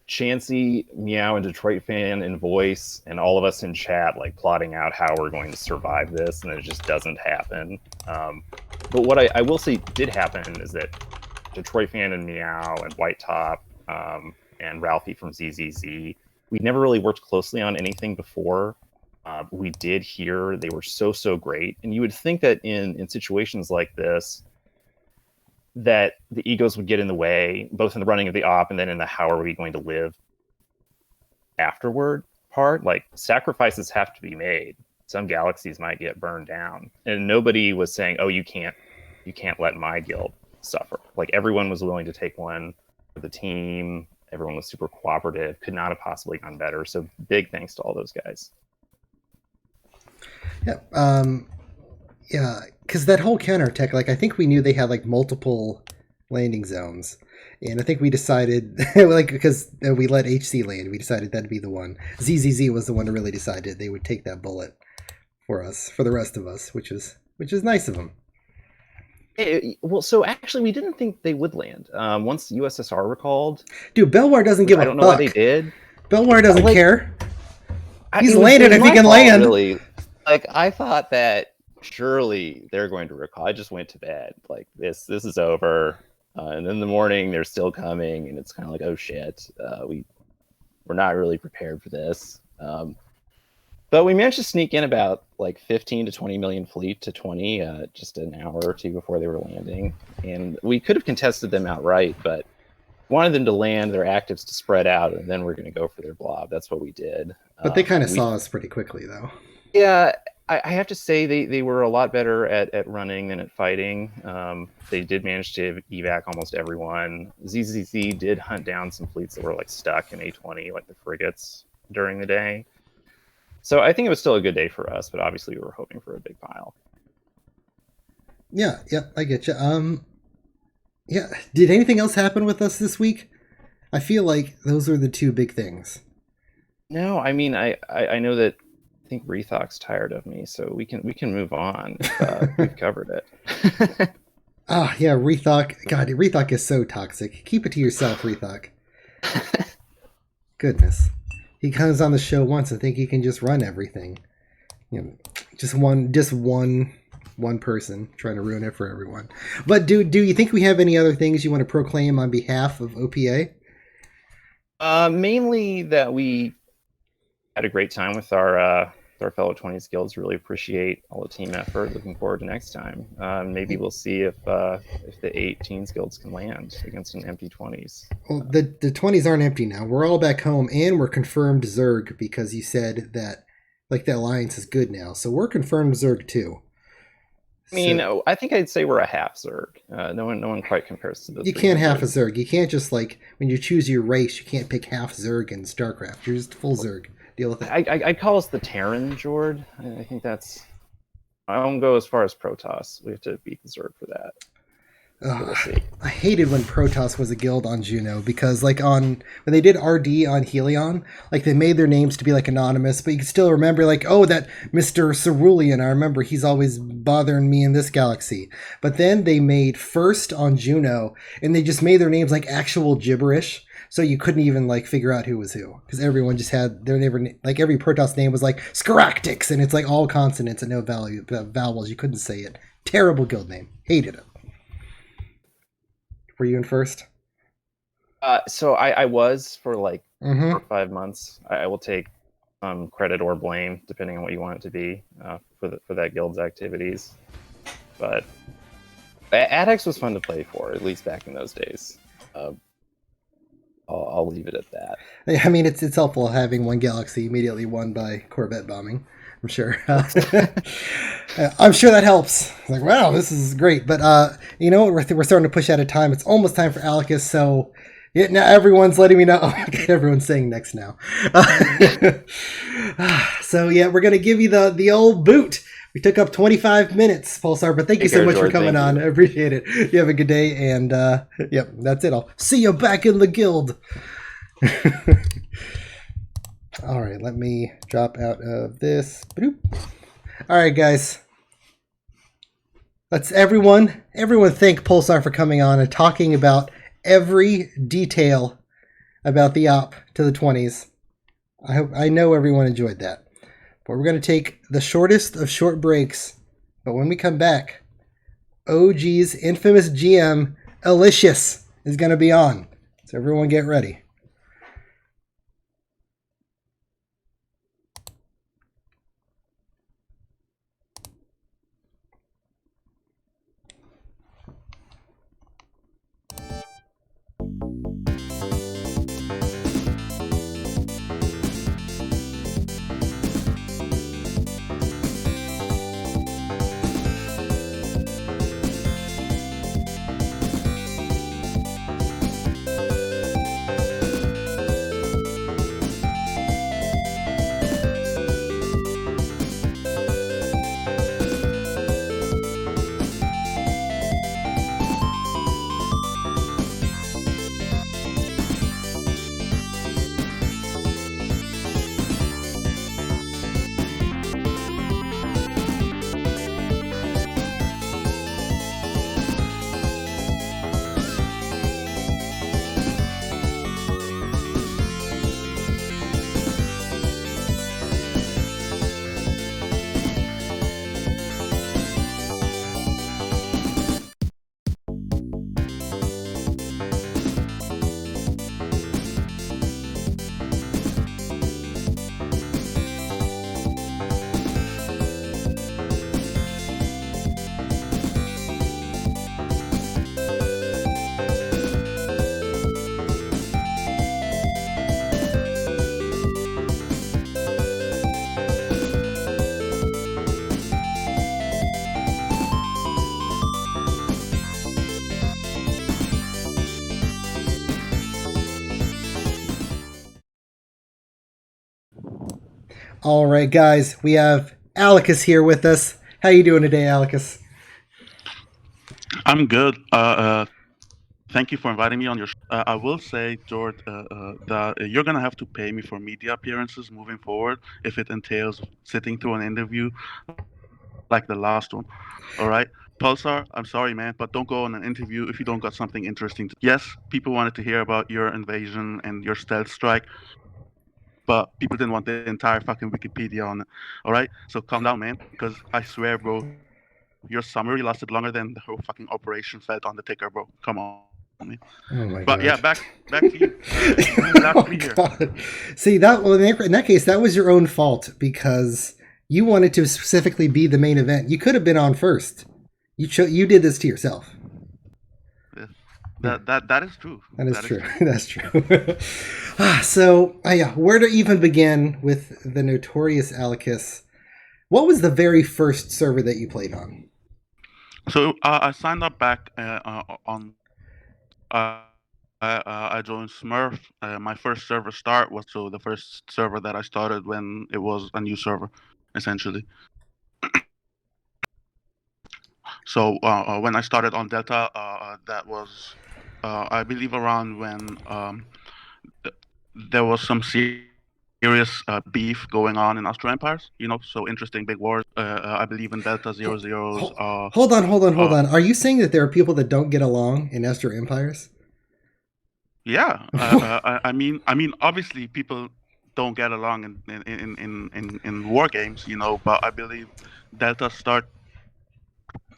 [SPEAKER 2] Chansey, Meow, and Detroit Fan in voice, and all of us in chat like plotting out how we're going to survive this, and it just doesn't happen. But what I will say did happen is that Detroit Fan and Meow and White Top and Ralphie from ZZZ, we never really worked closely on anything before. We did hear they were so great, and you would think that in situations like this, that the egos would get in the way, both in the running of the op and then in the how are we going to live afterward part. Like sacrifices have to be made. Some galaxies might get burned down, and nobody was saying, "Oh, you can't let my guild suffer." Like everyone was willing to take one for the team. Everyone was super cooperative. Could not have possibly gone better. So big thanks to all those guys.
[SPEAKER 1] Yeah. Yeah, because that whole counterattack, like I think we knew they had like multiple landing zones, and I think we decided, like because we let HC land, we decided that'd be the one. ZZZ was the one who really decided they would take that bullet for us, for the rest of us, which is nice of them.
[SPEAKER 2] Well, so actually, we didn't think they would land. Once USSR recalled,
[SPEAKER 1] Dude, Belwar doesn't
[SPEAKER 2] which
[SPEAKER 1] give
[SPEAKER 2] I
[SPEAKER 1] a
[SPEAKER 2] don't know why they
[SPEAKER 1] fuck.
[SPEAKER 2] did.
[SPEAKER 1] Belwar doesn't
[SPEAKER 2] Like,
[SPEAKER 1] care. He's
[SPEAKER 2] it
[SPEAKER 1] landed
[SPEAKER 2] was
[SPEAKER 1] if he
[SPEAKER 2] my
[SPEAKER 1] can
[SPEAKER 2] fault,
[SPEAKER 1] land.
[SPEAKER 2] really. Like, I thought that surely they're going to recall. I just went to bed. Like, this is over. And in the morning, they're still coming, and it's kind of like, oh shit, we're not really prepared for this. But we managed to sneak in about like 15 to 20 million fleet to 20, just an hour or two before they were landing. And we could have contested them outright, but wanted them to land, their actives to spread out, and then we're going to go for their blob. That's what we did.
[SPEAKER 1] But they kind of saw us pretty quickly, though.
[SPEAKER 2] Yeah, I have to say they were a lot better at running than at fighting. They did manage to evac almost everyone. ZZZ did hunt down some fleets that were like stuck in A20, like the frigates, during the day. So I think it was still a good day for us, but obviously we were hoping for a big pile.
[SPEAKER 1] Yeah, I get you. Yeah. Did anything else happen with us this week? I feel like those are the two big things.
[SPEAKER 2] No, I mean I know that I think Rethok's tired of me, so we can move on. We've covered it.
[SPEAKER 1] Yeah, Rethok. God, Rethok is so toxic. Keep it to yourself, Rethok. Goodness. He comes on the show once and think he can just run everything. You know, just one person trying to ruin it for everyone. But do you think we have any other things you want to proclaim on behalf of OPA?
[SPEAKER 2] Mainly that we had a great time with our fellow 20s guilds. Really appreciate all the team effort. Looking forward to next time. Maybe we'll see if the 18s guilds can land against an empty 20s.
[SPEAKER 1] Well, the 20s aren't empty now. We're all back home, and we're confirmed Zerg because you said that like the alliance is good now. So we're confirmed Zerg too.
[SPEAKER 2] I mean, I think I'd say we're a half Zerg. No one quite compares to this.
[SPEAKER 1] You can't half a Zerg. You can't just like when you choose your race, you can't pick half Zerg in StarCraft. You're just full Zerg. Deal with it.
[SPEAKER 2] I'd call us the Terran Jord. I think that's. I won't go as far as Protoss. We have to beat the Zerg for that.
[SPEAKER 1] We'll I hated when Protoss was a guild on Juno because like when they did RD on Helion, like they made their names to be like anonymous, but you could still remember like, oh, that Mr. Cerulean, I remember he's always bothering me in this galaxy. But then they made First on Juno and they just made their names like actual gibberish. So you couldn't even like figure out who was who because everyone just had their name. Like every Protoss name was like Scaractix, and it's like all consonants and no vowels. You couldn't say it. Terrible guild name. Hated it. Were you in First?
[SPEAKER 2] So I was for like 4 or 5 months. I will take credit or blame depending on what you want it to be for that guild's activities. But AdX was fun to play for, at least back in those days. I'll leave it at that.
[SPEAKER 1] I mean, it's helpful having one galaxy immediately won by Corvette bombing. I'm sure. I'm sure that helps. Like, wow, this is great. But you know, we're starting to push out of time. It's almost time for Alicus. So yeah, now everyone's letting me know. Okay, everyone's saying next now. So yeah, we're gonna give you the old boot. We took up 25 minutes, Pulsar, but thank you so much for coming on. I appreciate it. You have a good day, and yep, that's it. I'll see you back in the guild. All right, let me drop out of this. Boop. All right, guys. Let's everyone thank Pulsar for coming on and talking about every detail about the op to the 20s. I know everyone enjoyed that. But we're going to take the shortest of short breaks. But when we come back, OG's infamous GM, Alicus, is going to be on. So everyone get ready. All right, guys, we have Alicus here with us. How you doing today, Alicus?
[SPEAKER 3] I'm good. Thank you for inviting me on your show. I will say, George, that you're gonna have to pay me for media appearances moving forward if it entails sitting through an interview like the last one. All right, Pulsar. I'm sorry, man, but don't go on an interview if you don't got something interesting. Yes, people wanted to hear about your invasion and your stealth strike, but people didn't want the entire fucking Wikipedia on it. All right, so calm down, man, because I swear, bro, your summary lasted longer than the whole fucking operation felt on the ticker, bro. Come on, man.
[SPEAKER 1] Oh my
[SPEAKER 3] But yeah,
[SPEAKER 1] god.
[SPEAKER 3] back to you. You left
[SPEAKER 1] Oh
[SPEAKER 3] me here.
[SPEAKER 1] god. See that? Well, in that case, that was your own fault because you wanted to specifically be the main event. You could have been on first. You did this to yourself.
[SPEAKER 3] Yes.
[SPEAKER 1] Yeah.
[SPEAKER 3] That is true.
[SPEAKER 1] That is
[SPEAKER 3] That is
[SPEAKER 1] true.
[SPEAKER 3] true.
[SPEAKER 1] That's true. So, yeah, where to even begin with the notorious Alicus? What was the very first server that you played on?
[SPEAKER 3] So I signed up back on. Uh, I joined Smurf. My first server start was so the first server that I started when it was a new server, essentially. So when I started on Delta, that was, I believe, around when th- there was some serious beef going on in Astro Empires. So interesting big wars. I believe in Delta Zero Zeros.
[SPEAKER 1] Hold
[SPEAKER 3] Uh,
[SPEAKER 1] on. Are you saying that there are people that don't get along in Astro Empires?
[SPEAKER 3] yeah, I mean, obviously people don't get along in war games, but I believe Delta start,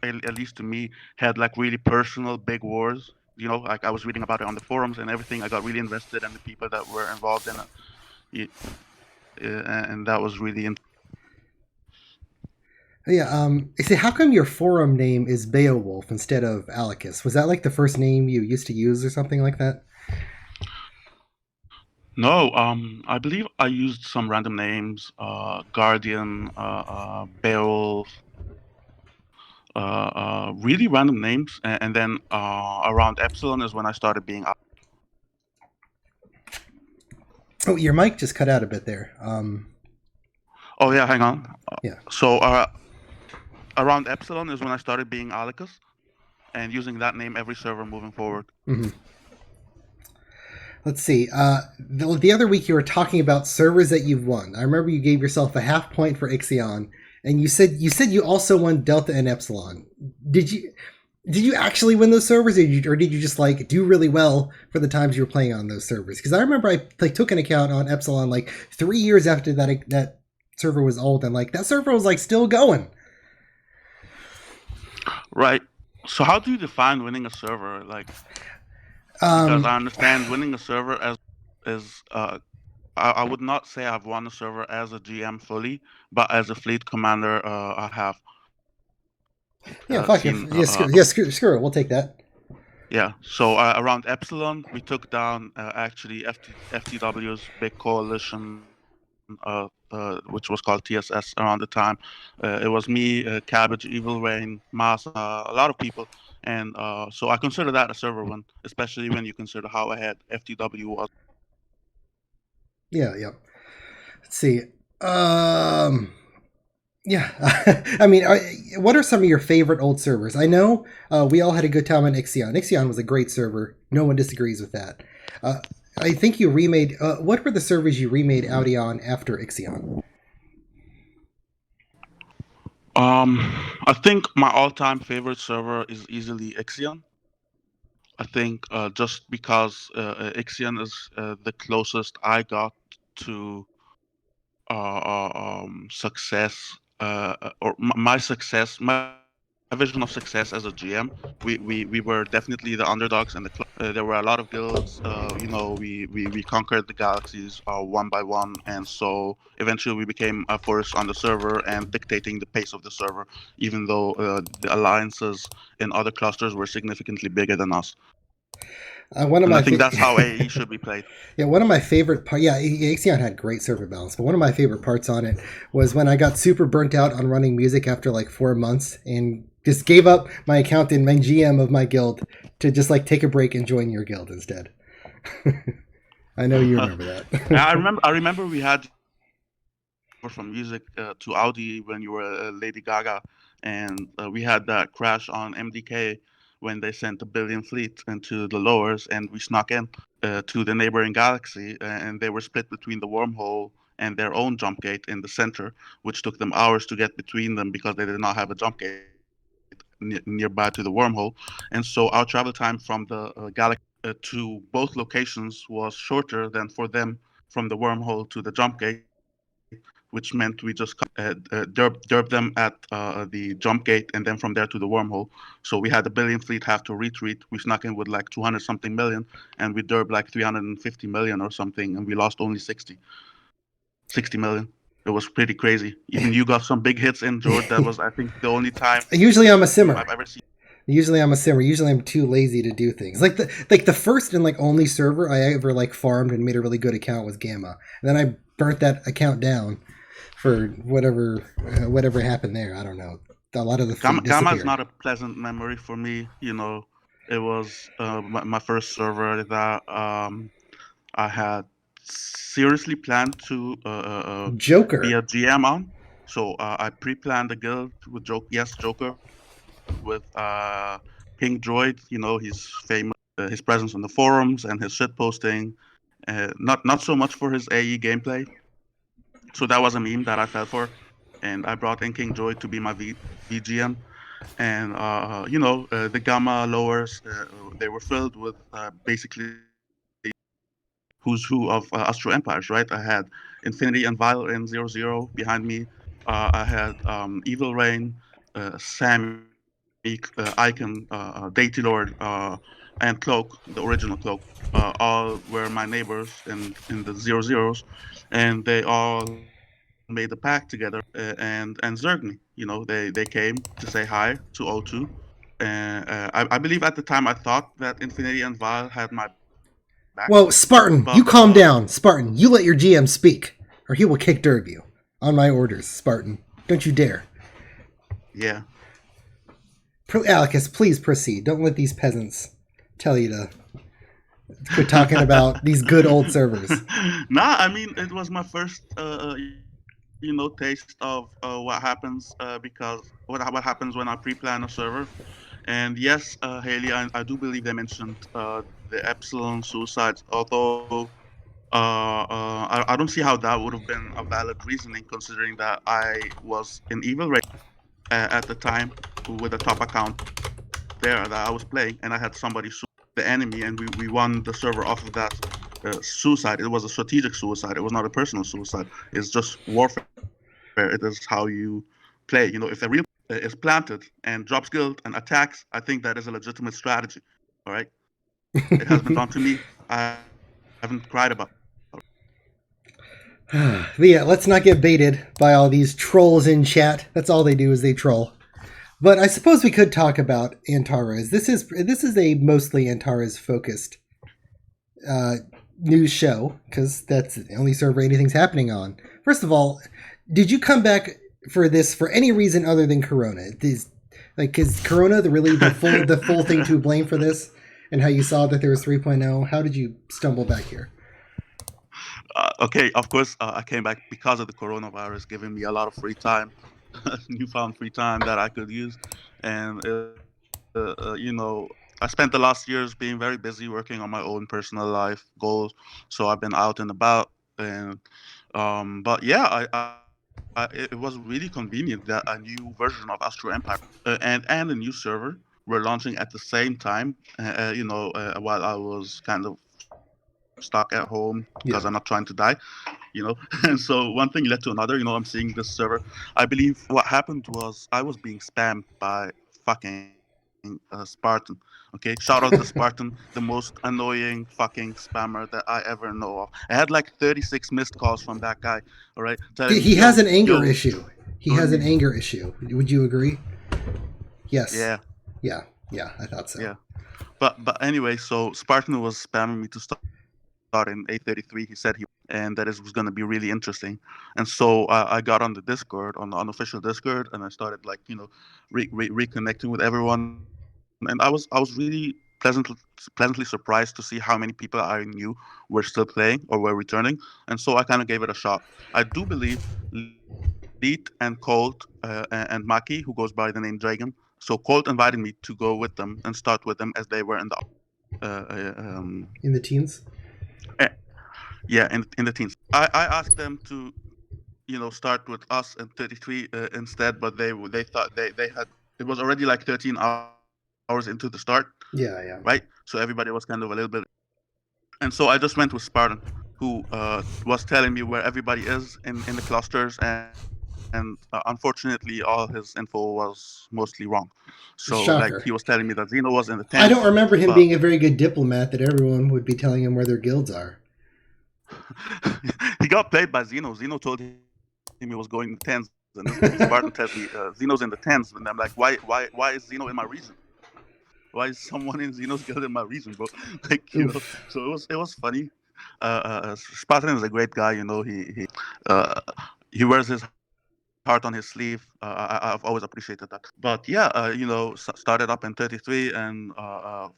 [SPEAKER 3] at least to me, had like really personal big wars. Like I was reading about it on the forums and everything. I got really invested in the people that were involved in it, and that was really
[SPEAKER 1] Yeah. See, how come your forum name is Beowulf instead of Alicus? Was that like the first name you used to use or something like that?
[SPEAKER 3] No, I believe I used some random names, Guardian, Beowulf, really random names, and then around Epsilon is when I started being.
[SPEAKER 1] Oh, your mic just cut out a bit there.
[SPEAKER 3] Oh yeah, hang on.
[SPEAKER 1] Yeah.
[SPEAKER 3] So around Epsilon is when I started being Alicus, and using that name every server moving forward.
[SPEAKER 1] Hmm. Let's see. The other week you were talking about servers that you've won. I remember you gave yourself a half point for Ixion, and you said you also won Delta and Epsilon. Did you did you actually win those servers, or did you just like do really well for the times you were playing on those servers? Because I remember I like took an account on Epsilon like 3 years after that server was old, and like that server was like still going.
[SPEAKER 3] Right. So how do you define winning a server? Like, because I understand winning a server as is I would not say I've won a server as a GM fully, but as a fleet commander, I have
[SPEAKER 1] Yeah, fuck it.
[SPEAKER 3] seen.
[SPEAKER 1] Screw it. We'll take that.
[SPEAKER 3] Yeah. So around Epsilon, we took down actually FTW's big coalition, which was called TSS around the time. It was me, Cabbage, Evil Rain, Masa, a lot of people. And so I consider that a server win, especially when you consider how ahead FTW was.
[SPEAKER 1] Yeah, yeah. Let's see. Yeah. I mean, what are some of your favorite old servers? I know we all had a good time on Ixion. Ixion was a great server. No one disagrees with that. I think you remade. What were the servers you remade Audion after Ixion?
[SPEAKER 3] I think my all-time favorite server is easily Ixion. I think just because Ixion is the closest I got to success, or my success, my vision of success as a GM. We were definitely the underdogs, and there were a lot of guilds. We conquered the galaxies one by one, and so eventually we became a force on the server and dictating the pace of the server, even though the alliances in other clusters were significantly bigger than us.
[SPEAKER 1] One of
[SPEAKER 3] And I
[SPEAKER 1] my
[SPEAKER 3] think that's how AE should be played.
[SPEAKER 1] yeah, one of my favorite parts. Yeah, Ixion had great server balance, but one of my favorite parts on it was when I got super burnt out on running music after like 4 months and just gave up my account and my GM of my guild to just like take a break and join your guild instead. I know you remember that.
[SPEAKER 3] I remember we had from music to Audi when you were Lady Gaga, and we had that crash on MDK when they sent the Billion Fleet into the lowers, and we snuck in to the neighboring galaxy, and they were split between the wormhole and their own jump gate in the center, which took them hours to get between them because they did not have a jump gate nearby to the wormhole. And so our travel time from the galaxy to both locations was shorter than for them from the wormhole to the jump gate, which meant we just derb them at the jump gate and then from there to the wormhole. So we had the Billion Fleet have to retreat. We snuck in with like 200 something million, and we derb like 350 million or something, and we lost only 60 million. It was pretty crazy. Even you got some big hits in, George. That was, I think, the only time
[SPEAKER 1] Usually I'm a
[SPEAKER 3] I've
[SPEAKER 1] simmer.
[SPEAKER 3] ever seen.
[SPEAKER 1] Usually I'm a simmer. Usually I'm too lazy to do things. Like the first and like only server I ever like farmed and made a really good account was Gamma. And then I burnt that account down for whatever happened there. I don't know. A lot of the fleet
[SPEAKER 3] Gamma is
[SPEAKER 1] disappeared.
[SPEAKER 3] not a pleasant memory for me. It was my first server that I had seriously planned to be
[SPEAKER 1] Joker.
[SPEAKER 3] a GM on. So I pre-planned a guild with Joker with Pink Droid. He's famous his presence on the forums and his shit posting. Not so much for his AE gameplay. So that was a meme that I fell for, and I brought in King Droid to be my VGM. And the Gamma lowers, they were filled with basically who's who of Astro Empires, right? I had Infinity and Vile in 0-0 behind me. I had Evil Rain, Sammy, Icon, Deity Lord, and Cloak, the original Cloak. All were my neighbors in the 0-0s, and they all made a pact together. And Zergni, they came to say hi to O2. I believe at the time I thought that Infinity and Vile had my back,
[SPEAKER 1] Whoa,
[SPEAKER 3] but
[SPEAKER 1] Spartan, you calm down. Spartan, you let your GM speak, or he will kick dirt of you. On my orders, Spartan. Don't you dare.
[SPEAKER 3] yeah.
[SPEAKER 1] Alicus, please proceed. Don't let these peasants tell you to quit talking about these good old servers.
[SPEAKER 3] Nah, I mean it was my first, taste of what happens because what happens when I pre-plan a server. And yes, Haley, I do believe they mentioned the Epsilon suicides, although I don't see how that would have been a valid reasoning considering that I was in Evil Raid at the time with a top account there that I was playing, and I had somebody the enemy, and we won the server off of that suicide. It was a strategic suicide. It was not a personal suicide. It's just warfare. It is how you play. If a real is planted and drops guild and attacks, I think that is a legitimate strategy. All right, it has been done to me. I haven't cried about it.
[SPEAKER 1] But yeah, let's not get baited by all these trolls in chat. That's all they do is they troll. But I suppose we could talk about Antares. This is a mostly Antares focused news show because that's the only server anything's happening on. First of all, did you come back for this for any reason other than Corona? Is Corona the full thing to blame for this? And how you saw that there was 3.0? How did you stumble back here?
[SPEAKER 3] Okay, of course, I came back because of the coronavirus, giving me a lot of free time, newfound free time that I could use. And, I spent the last years being very busy working on my own personal life goals. So I've been out and about. And, but yeah, it was really convenient that a new version of Astro Empire and a new server were launching at the same time, while I was kind of stuck at home because I'm not trying to die, And so one thing led to another. I'm seeing this server. I believe what happened was I was being spammed by fucking Spartan. Okay, shout out to Spartan, the most annoying fucking spammer that I ever know of. I had like 36 missed calls from that guy. All right, telling me,
[SPEAKER 1] He has
[SPEAKER 3] yo,
[SPEAKER 1] an anger
[SPEAKER 3] yo,
[SPEAKER 1] issue. He has an anger issue. Would you agree? Yes.
[SPEAKER 3] yeah,
[SPEAKER 1] Yeah. Yeah. I thought so.
[SPEAKER 3] yeah. But anyway, so Spartan was spamming me to start in 8:33. He said he and that it was going to be really interesting. And so I got on the Discord, on the unofficial Discord, and I started like reconnecting with everyone. And I was really pleasantly surprised to see how many people I knew were still playing or were returning, and so I kind of gave it a shot. I do believe Leet and Colt and Maki, who goes by the name Dragon. So Colt invited me to go with them and start with them as they were in the
[SPEAKER 1] In the teens?
[SPEAKER 3] eh, yeah, in the teens. I asked them to start with us and 33 instead, but they thought they had it was already like 13 hours into the start,
[SPEAKER 1] Yeah,
[SPEAKER 3] right?
[SPEAKER 1] yeah.
[SPEAKER 3] So everybody was kind of a little bit, and so I just went with Spartan, who was telling me where everybody is in the clusters, and unfortunately all his info was mostly wrong. So like he was
[SPEAKER 1] Shocker.
[SPEAKER 3] telling me that Zeno was in the tents,
[SPEAKER 1] I don't remember him
[SPEAKER 3] but
[SPEAKER 1] being a very good diplomat that everyone would be telling him where their guilds are.
[SPEAKER 3] he got played by Zeno. Zeno told him he was going in the tens, and this Spartan tells me Zeno's in the tens, and I'm like, why is Zeno in my region? Why is someone in Zeno's guild in my region, bro? Like
[SPEAKER 1] Oof.
[SPEAKER 3] so it was funny. Spartan is a great guy, uh, he wears his heart on his sleeve. I've always appreciated that. But yeah, started up in 33 and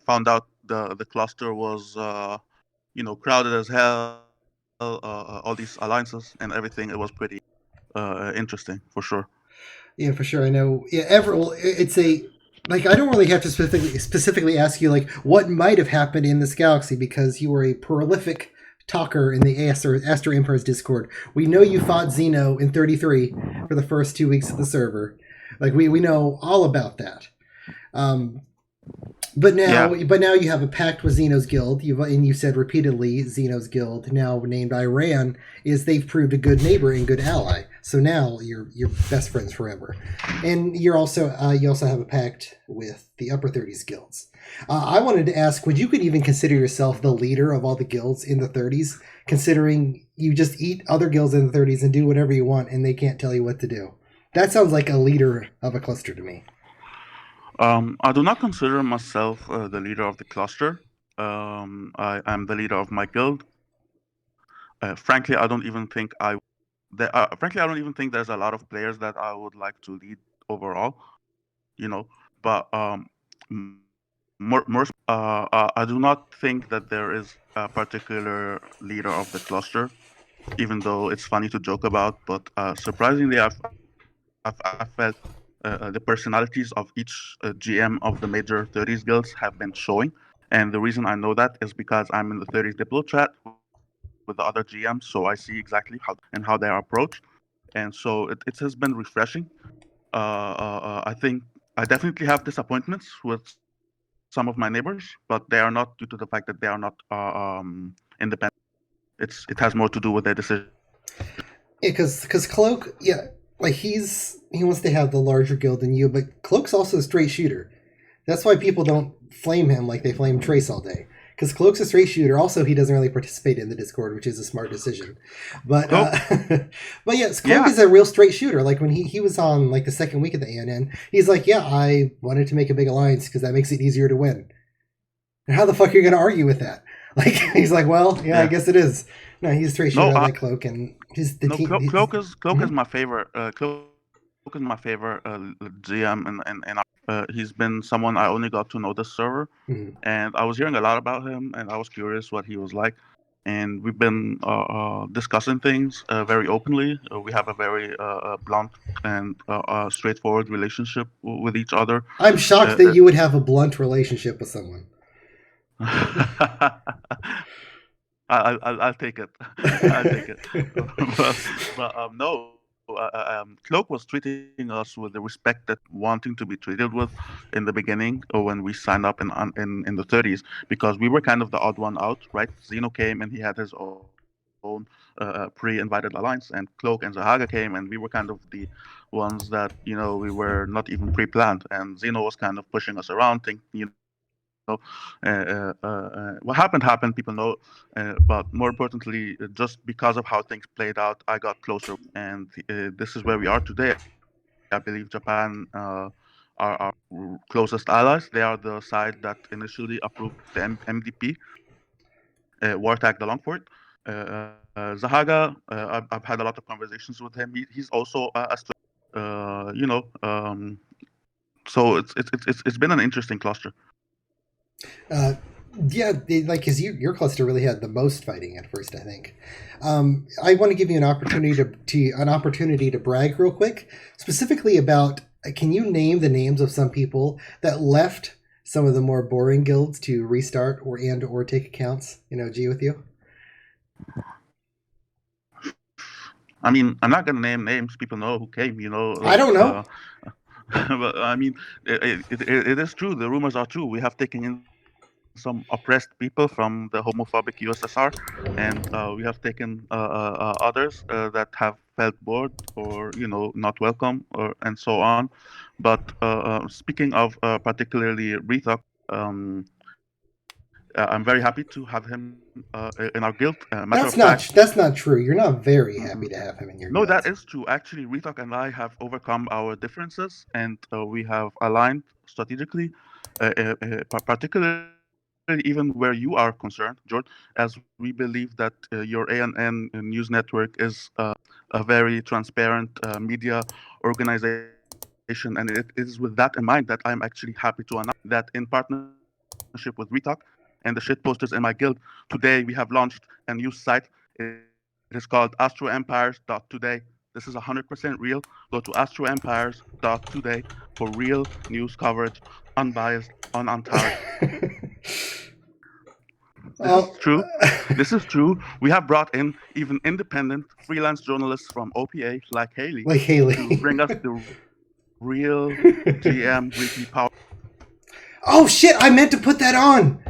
[SPEAKER 3] found out the cluster was crowded as hell. All these alliances and everything. It was pretty interesting for sure.
[SPEAKER 1] Yeah, for sure. I know. Yeah, ever. Well, it's a like I don't really have to specifically ask you like what might have happened in this galaxy because you were a prolific talker in the Astro Empires Discord. We know you fought Xeno in 33 for the first 2 weeks of the server. Like we know all about that. Um,
[SPEAKER 3] Yeah.
[SPEAKER 1] but now you have a pact with Xeno's guild. You said repeatedly Xeno's guild, now named Iran, is they've proved a good neighbor and good ally. So now you're best friends forever, and you also have a pact with the upper 30s guilds. I wanted to ask, would you could even consider yourself the leader of all the guilds in the 30s, considering you just eat other guilds in the 30s and do whatever you want, and they can't tell you what to do? That sounds like a leader of a cluster to me.
[SPEAKER 3] I do not consider myself the leader of the cluster. I am the leader of my guild. Frankly, I don't even think frankly, I don't even think there's a lot of players that I would like to lead overall. You know, but more I do not think that there is a particular leader of the cluster, even though it's funny to joke about. But surprisingly, I've felt the personalities of each GM of the major 30s guilds have been showing. And the reason I know that is because I'm in the 30s Diplo chat with the other GMs, so I see exactly how they are approached. And so it has been refreshing. I think I definitely have disappointments with some of my neighbors, but they are not due to the fact that they are not independent. It has more to do with their decisions.
[SPEAKER 1] Yeah, because Cloak, yeah, like he wants to have the larger guild than you, but Cloak's also a straight shooter. That's why people don't flame him like they flame Trace all day. Because Cloak's a straight shooter. Also, he doesn't really participate in the Discord, which is a smart decision. But
[SPEAKER 3] Cloak,
[SPEAKER 1] but yes, Cloak
[SPEAKER 3] yeah,
[SPEAKER 1] is a real straight shooter. Like when he was on like the second week of the ANN, he's like, yeah, I wanted to make a big alliance because that makes it easier to win. And how the fuck are you going to argue with that? Like he's like, well, yeah, I
[SPEAKER 3] yeah.
[SPEAKER 1] guess it is. No, he's a straight shooter.
[SPEAKER 3] No,
[SPEAKER 1] I like Cloak, and his the
[SPEAKER 3] no,
[SPEAKER 1] team.
[SPEAKER 3] Cloak is
[SPEAKER 1] Mhm.
[SPEAKER 3] my favorite. Cloak is my favorite GM, and he's been someone I only got to know this server,
[SPEAKER 1] Mhm.
[SPEAKER 3] and I was hearing a lot about him, and I was curious what he was like. And we've been discussing things very openly. We have a very blunt and straightforward relationship with each other.
[SPEAKER 1] I'm shocked that
[SPEAKER 3] Uh,
[SPEAKER 1] you would have a blunt relationship with someone.
[SPEAKER 3] I'll take it. I'll take it. But no, Cloak was treating us with the respect that wanting to be treated with in the beginning or when we signed up in the 30s, because we were kind of the odd one out, right? Zeno came and he had his own pre-invited alliance, and Cloak and Zahaga came, and we were kind of the ones that we were not even pre-planned, and Zeno was kind of pushing us around, what happened, people know. But more importantly, just because of how things played out, I got closer, and this is where we are today. I believe Japan are our closest allies. They are the side that initially approved the MDP, war tag along for it. Zahaga, I've had a lot of conversations with him. He's also a you know. So it's been an interesting cluster.
[SPEAKER 1] Yeah, because your cluster really had the most fighting at first, I think. I want to give you an opportunity to brag real quick, specifically about. Can you name the names of some people that left some of the more boring guilds to restart or take accounts in OG with you?
[SPEAKER 3] I mean, I'm not gonna name names. People know who came.
[SPEAKER 1] I don't know.
[SPEAKER 3] But I mean, it is true. The rumors are true. We have taken in some oppressed people from the homophobic USSR, and we have taken others that have felt bored or not welcome, and so on. But speaking of particularly Rethok, I'm very happy to have him in our guild. Matter of fact,
[SPEAKER 1] That's not true. You're not very
[SPEAKER 3] mhm.
[SPEAKER 1] happy to have him in your
[SPEAKER 3] No,
[SPEAKER 1] guild.
[SPEAKER 3] that is true. Actually, Rethok and I have overcome our differences, and we have aligned strategically, particularly even where you are concerned, George, as we believe that your ANN news network is a very transparent media organization, and it is with that in mind that I'm actually happy to announce that in partnership with Rethok and the shit posters in my guild, today we have launched a news site. It is called Astroempires.today. This is 100% real. Go to astroempires.today for real news coverage, unbiased, untargeted. This is
[SPEAKER 1] Oh,
[SPEAKER 3] true. This is true. We have brought in even independent freelance journalists from OPA like Haley
[SPEAKER 1] like Haley.
[SPEAKER 3] to bring us the real GM weekly power.
[SPEAKER 1] Oh shit! I meant to put that on.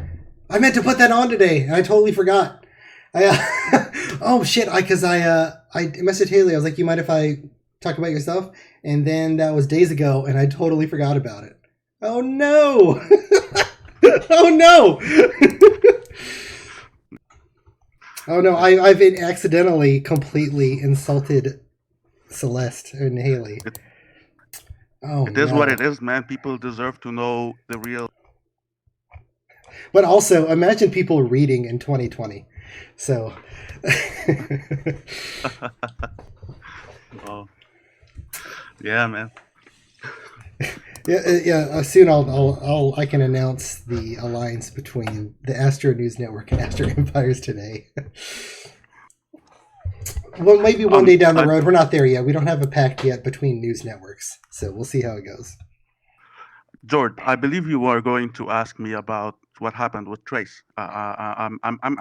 [SPEAKER 1] I meant to put that on today, and I totally forgot. Oh shit! I messaged Haley. I was like, "You mind if I talk about your stuff?" And then that was days ago, and I totally forgot about it. Oh no! Oh no! Oh no! I've accidentally completely insulted Celeste and Haley. Oh
[SPEAKER 3] It is
[SPEAKER 1] no!
[SPEAKER 3] what it is, man. People deserve to know the real.
[SPEAKER 1] But also, imagine people reading in 2020. So,
[SPEAKER 3] Oh, yeah, man.
[SPEAKER 1] yeah. Soon I can announce the alliance between the Astro News Network and Astro Empires Today. Well, maybe one day down the road. We're not there yet. We don't have a pact yet between news networks, so we'll see how it goes.
[SPEAKER 3] George, I believe you were going to ask me about what happened with Trace. I'm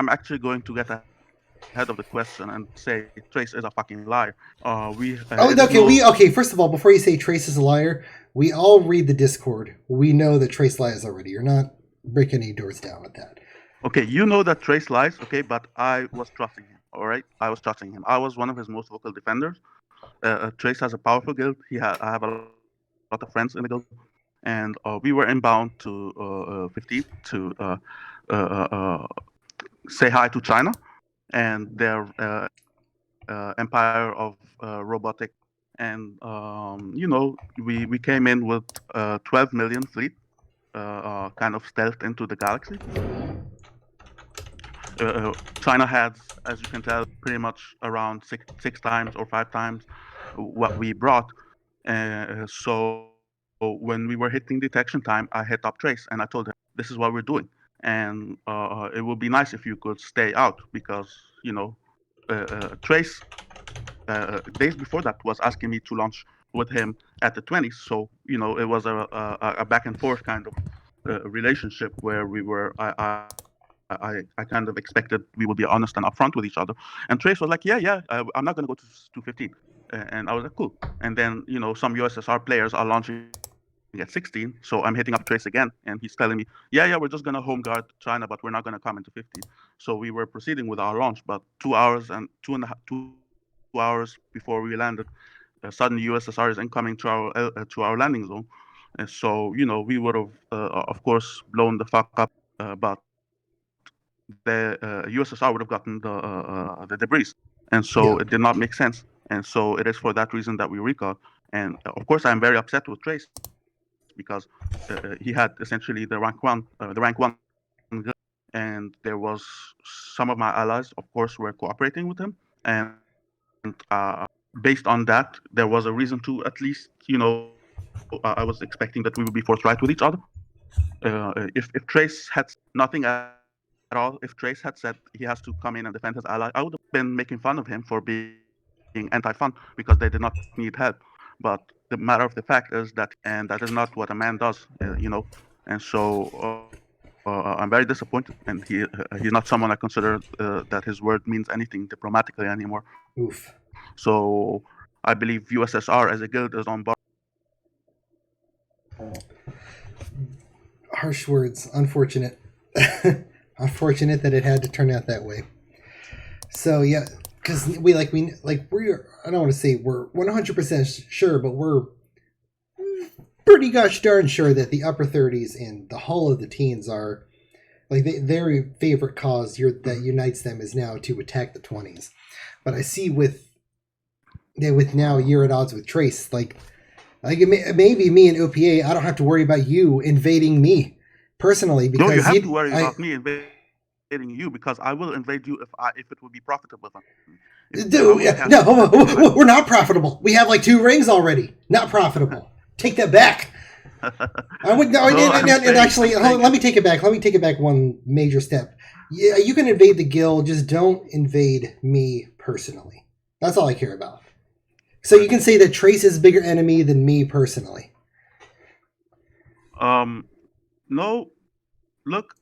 [SPEAKER 3] actually going to get ahead of the question and say Trace is a fucking liar.
[SPEAKER 1] Okay. First of all, before you say Trace is a liar, we all read the Discord. We know that Trace lies already. You're not breaking any doors down with that.
[SPEAKER 3] Okay, you know that Trace lies, okay, but I was trusting him. All right, I was trusting him. I was one of his most vocal defenders. Trace has a powerful guild. I have a lot of friends in the guild, and we were inbound to 15 to uh, uh, say hi to China and their empire of robotic. And we came in with 12 million fleet, kind of stealthed into the galaxy. China has, as you can tell, pretty much around six times or 5 times what we brought. So when we were hitting detection time, I hit up Trace and I told him, "This is what we're doing, and it would be nice if you could stay out because Trace days before that was asking me to launch with him at the 20s. So it was a back and forth kind of relationship where we were. I kind of expected we would be honest and upfront with each other. And Trace was like, yeah, I'm not going to go to 15. And I was like, cool. And then, some USSR players are launching at 16. So I'm hitting up Trace again. And he's telling me, yeah, we're just going to home guard China, but we're not going to come into 15. So we were proceeding with our launch, but 2 hours and 2 hours before we landed, suddenly USSR is incoming to our landing zone. And so, we would have, of course, blown the fuck up. But the USSR would have gotten the debris, and so
[SPEAKER 1] Yeah.
[SPEAKER 3] it did not make sense. And so it is for that reason that we recalled. And of course, I'm very upset with Trace because he had essentially the rank one guild, and there was some of my allies, of course, were cooperating with him, and based on that, there was a reason to at least, I was expecting that we would be forthright with each other. if Trace had nothing at all, if Trace had said he has to come in and defend his ally, I would have been making fun of him for being anti-fun because they did not need help. But the matter of the fact is that, and that is not what a man does, And so I'm very disappointed, and he's not someone I consider that his word means anything diplomatically anymore.
[SPEAKER 1] Oof.
[SPEAKER 3] So I believe USSR as a guild is on board.
[SPEAKER 1] Harsh words. Unfortunate. Unfortunate that it had to turn out that way. So yeah, because we're I don't want to say we're 100% sure, but we're pretty gosh darn sure that the upper 30s and the whole of the teens are like their favorite cause that unites them is now to attack the 20s. But I see with now you're at odds with Trace, like maybe me and OPA, I don't have to worry about you invading me personally, because
[SPEAKER 3] no, you have to worry about me invading you, because I will invade you if it would be profitable.
[SPEAKER 1] No, we're not profitable. We have like 2 rings already. Not profitable. Take that back. I would no, and actually, let me take it back. Let me take it back one major step. Yeah, you can invade the guild, just don't invade me personally. That's all I care about. So you can say that Trace is a bigger enemy than me personally.
[SPEAKER 3] No, look,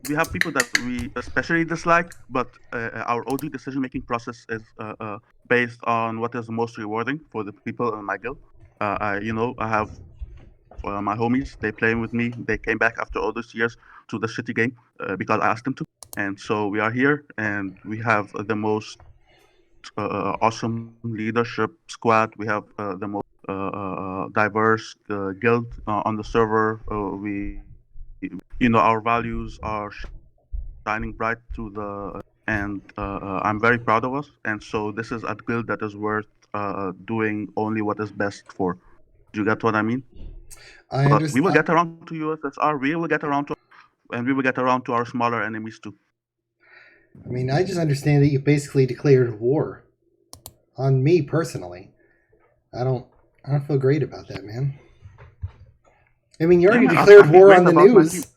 [SPEAKER 3] we have people that we especially dislike, but our OG decision-making process is based on what is most rewarding for the people in my guild. I have my homies. They play with me. They came back after all these years to the shitty game because I asked them to. And so we are here, and we have the most awesome leadership squad. We have the most diverse guild on the server. Our values are shining bright to the, and I'm very proud of us. And so this is a guild that is worth doing only what is best for. Do you get what I mean?
[SPEAKER 1] I understand.
[SPEAKER 3] We will get around to USSR. We will get around to, and we will get around to our smaller enemies too.
[SPEAKER 1] I mean, I just understand that you basically declared war on me personally. I don't feel great about that, man. I mean, you already declared war on the news.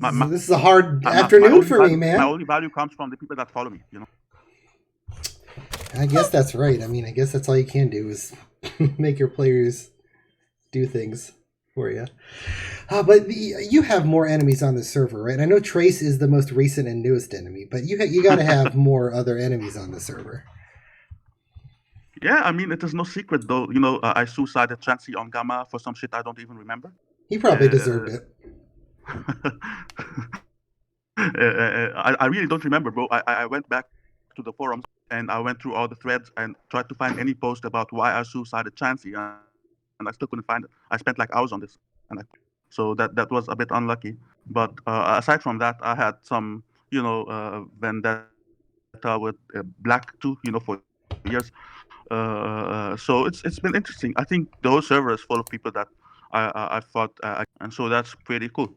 [SPEAKER 1] This is a hard afternoon for me, man.
[SPEAKER 3] My only value comes from the people that follow me,
[SPEAKER 1] I guess that's right. I mean, I guess that's all you can do is make your players do things for you. But you have more enemies on the server, right? I know Trace is the most recent and newest enemy, but you got to have more other enemies on the server.
[SPEAKER 3] Yeah, I mean, it is no secret, though. I suicided Chansey on Gamma for some shit I don't even remember.
[SPEAKER 1] He probably deserved it.
[SPEAKER 3] I really don't remember, bro. I went back to the forums and I went through all the threads and tried to find any post about why I suicided Chansey, and I still couldn't find it. I spent like hours on this, so that was a bit unlucky. But aside from that, I had some, vendetta with Black too, for years. So it's been interesting. I think the whole server is full of people that I fought, and so that's pretty cool.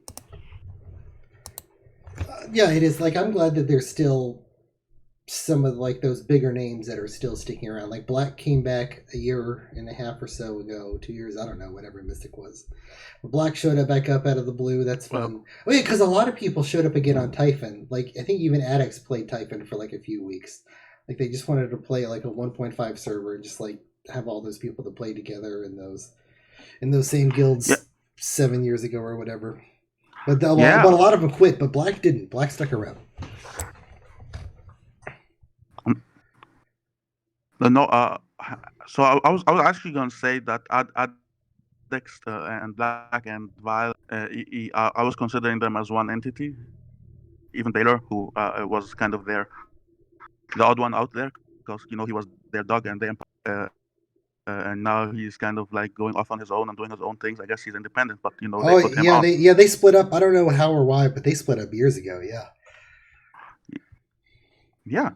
[SPEAKER 1] Yeah, it is. Like, I'm glad that there's still some of like those bigger names that are still sticking around. Like Black came back a year and a half or so ago, 2 years, I don't know, whatever Mystic was. Black showed up back up out of the blue. That's fun. Oh yeah, because a lot of people showed up again on Typhon. Like, I think even Addicts played Typhon for like a few weeks. Like, they just wanted to play like a 1.5 server and just like have all those people to play together in those same guilds 7 years ago or whatever. But a lot of them quit, but Black didn't. Black stuck around.
[SPEAKER 3] So I was actually going to say that Addicts and Black and Vile, I was considering them as one entity. Even Baylor, who was kind of the odd one out there, because he was their dog and the Empire. And now he's kind of like going off on his own and doing his own things. I guess he's independent, but they put him off.
[SPEAKER 1] They split up. I don't know how or why, but they split up years ago. Yeah.
[SPEAKER 3] Yeah.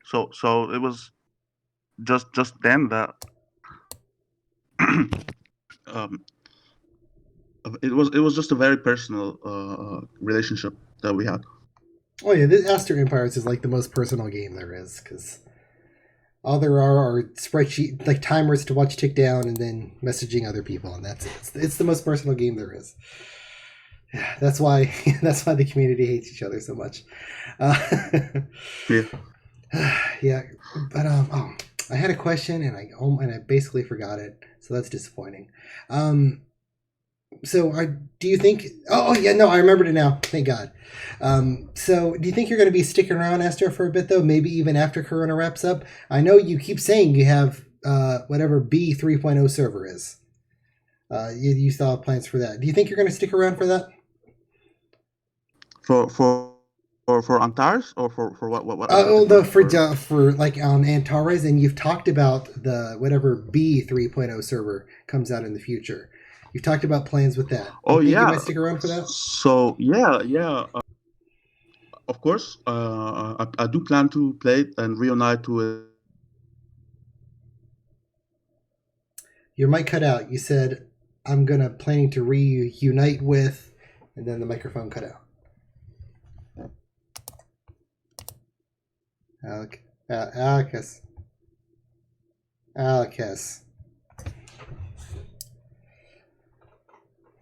[SPEAKER 3] So it was just then that it was just a very personal relationship that we had.
[SPEAKER 1] Oh yeah, this Astro Empires is like the most personal game there is, because All there are spreadsheet like timers to watch tick down and then messaging other people, and that's it. It's the most personal game there is. That's why the community hates each other so much.
[SPEAKER 3] Yeah.
[SPEAKER 1] Yeah, but I had a question and I basically forgot it, so that's disappointing. So do you think? Oh yeah, no, I remembered it now. Thank God. So do you think you're going to be sticking around, Astro, for a bit though? Maybe even after Corona wraps up. I know you keep saying you have whatever B 3.0 server is. You still have plans for that. Do you think you're going to stick around for that?
[SPEAKER 3] For Antares or for what?
[SPEAKER 1] For like Antares, and you've talked about the whatever B 3.0 server comes out in the future. You've talked about plans with that.
[SPEAKER 3] Oh yeah,
[SPEAKER 1] you might stick around for that.
[SPEAKER 3] So yeah. Of course, I do plan to play it and reunite to it.
[SPEAKER 1] Your mic cut out. You said, "I'm planning to reunite with," and then the microphone cut out. Alicus.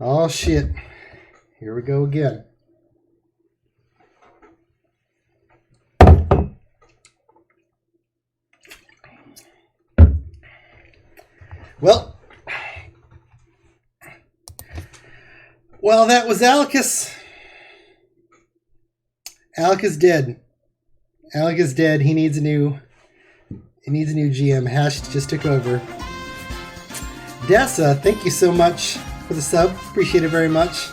[SPEAKER 1] Oh shit. Here we go again. Well, that was Alicus. Alicus dead. Alicus dead. He needs a new GM. Hash just took over. Dessa, thank you so much for the sub. Appreciate it very much.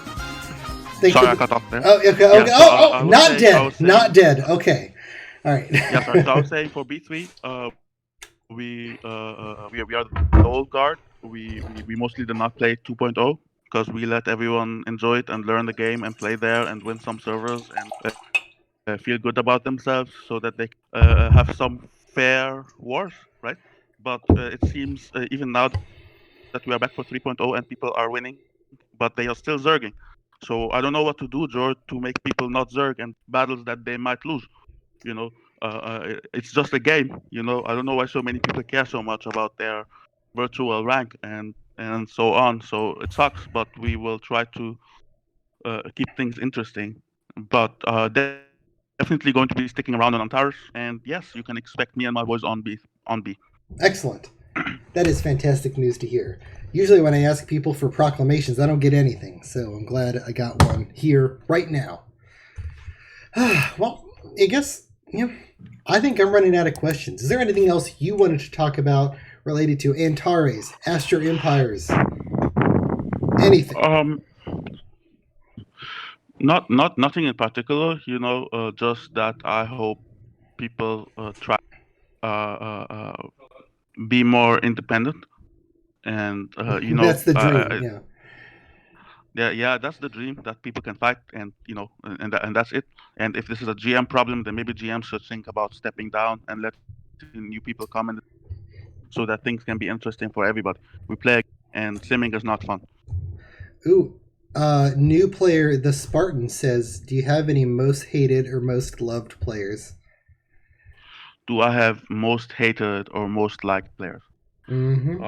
[SPEAKER 3] Sorry, I cut off there.
[SPEAKER 1] Oh, okay.
[SPEAKER 3] Yeah, so
[SPEAKER 1] Not dead. Not dead. Okay. All right.
[SPEAKER 3] Yeah, sorry. So I was saying for B3, we are the old guard. We mostly did not play 2.0 because we let everyone enjoy it and learn the game and play there and win some servers and feel good about themselves so that they have some fair wars, right? But it seems even now that we are back for 3.0 and people are winning, but they are still zerging. So I don't know what to do, George, to make people not zerg and battles that they might lose. You know, it's just a game. You know, I don't know why so many people care so much about their virtual rank and so on. So it sucks, but we will try to keep things interesting. But definitely going to be sticking around on Antares. And yes, you can expect me and my boys on B.
[SPEAKER 1] Excellent. That is fantastic news to hear. Usually when I ask people for proclamations, I don't get anything. So I'm glad I got one here right now. Well, I guess, I think I'm running out of questions. Is there anything else you wanted to talk about related to Antares, Astroempires, anything?
[SPEAKER 3] Nothing in particular. Just that I hope people try be more independent, and
[SPEAKER 1] that's the dream.
[SPEAKER 3] Yeah, that's the dream, that people can fight, and and that's it. And if this is a GM problem, then maybe GM should think about stepping down and let new people come in, so that things can be interesting for everybody. We play, and simming is not fun.
[SPEAKER 1] Ooh, new player, the Spartan says, do you have any most hated or most loved players?
[SPEAKER 3] Do I have most hated or most liked players?
[SPEAKER 1] Mm-hmm.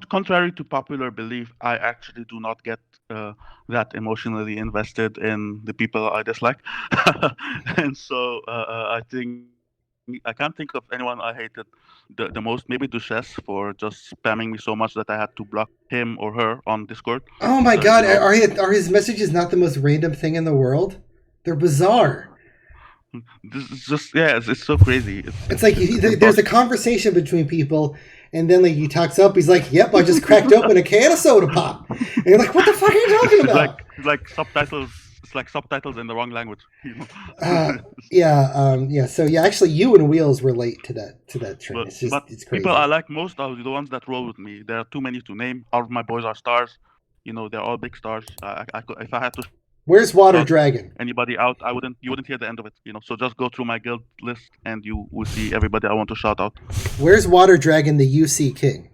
[SPEAKER 3] Contrary to popular belief, I actually do not get that emotionally invested in the people I dislike. And so I think I can't think of anyone I hated the most. Maybe Duchesse for just spamming me so much that I had to block him or her on Discord.
[SPEAKER 1] Oh my God, are his messages not the most random thing in the world? They're bizarre.
[SPEAKER 3] This is just, it's so crazy.
[SPEAKER 1] It's like there's a conversation between people, and then like he talks up. He's like, "Yep, I just cracked open a can of soda pop," and you're like, "What the fuck are you talking about?"
[SPEAKER 3] It's like subtitles. It's like subtitles in the wrong language.
[SPEAKER 1] Yeah. So actually, you and Wheels relate to that trend. It's crazy.
[SPEAKER 3] People I like most are the ones that roll with me. There are too many to name. All of my boys are stars. They're all big stars. If I had to.
[SPEAKER 1] Where's Water Dragon?
[SPEAKER 3] Anybody out? You wouldn't hear the end of it. So just go through my guild list and you will see everybody I want to shout out.
[SPEAKER 1] Where's Water Dragon, the UC King?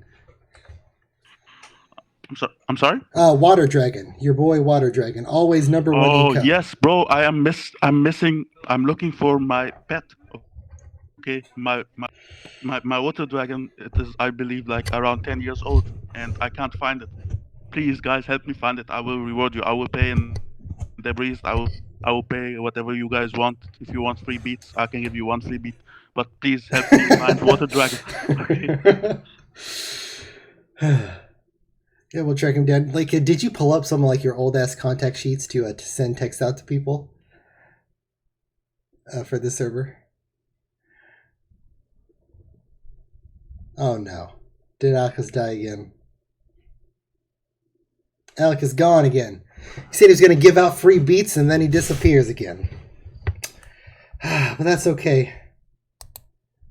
[SPEAKER 3] I'm sorry.
[SPEAKER 1] Water Dragon, your boy Water Dragon, always number one
[SPEAKER 3] Oh
[SPEAKER 1] in cup.
[SPEAKER 3] yes, bro. I'm missing. I'm looking for my pet. Okay, my water dragon. It is, I believe, like around 10 years old, and I can't find it. Please, guys, help me find it. I will reward you. I will pay in debris. I will pay whatever you guys want. If you want free beats, I can give you one free beat. But please help me find water dragon. Okay.
[SPEAKER 1] Yeah, we'll track him down. Like, did you pull up some like your old ass contact sheets to send text out to people for this server? Oh no! Did Alicus die again? Alicus is gone again. He said he was going to give out free beats and then he disappears again. But that's okay.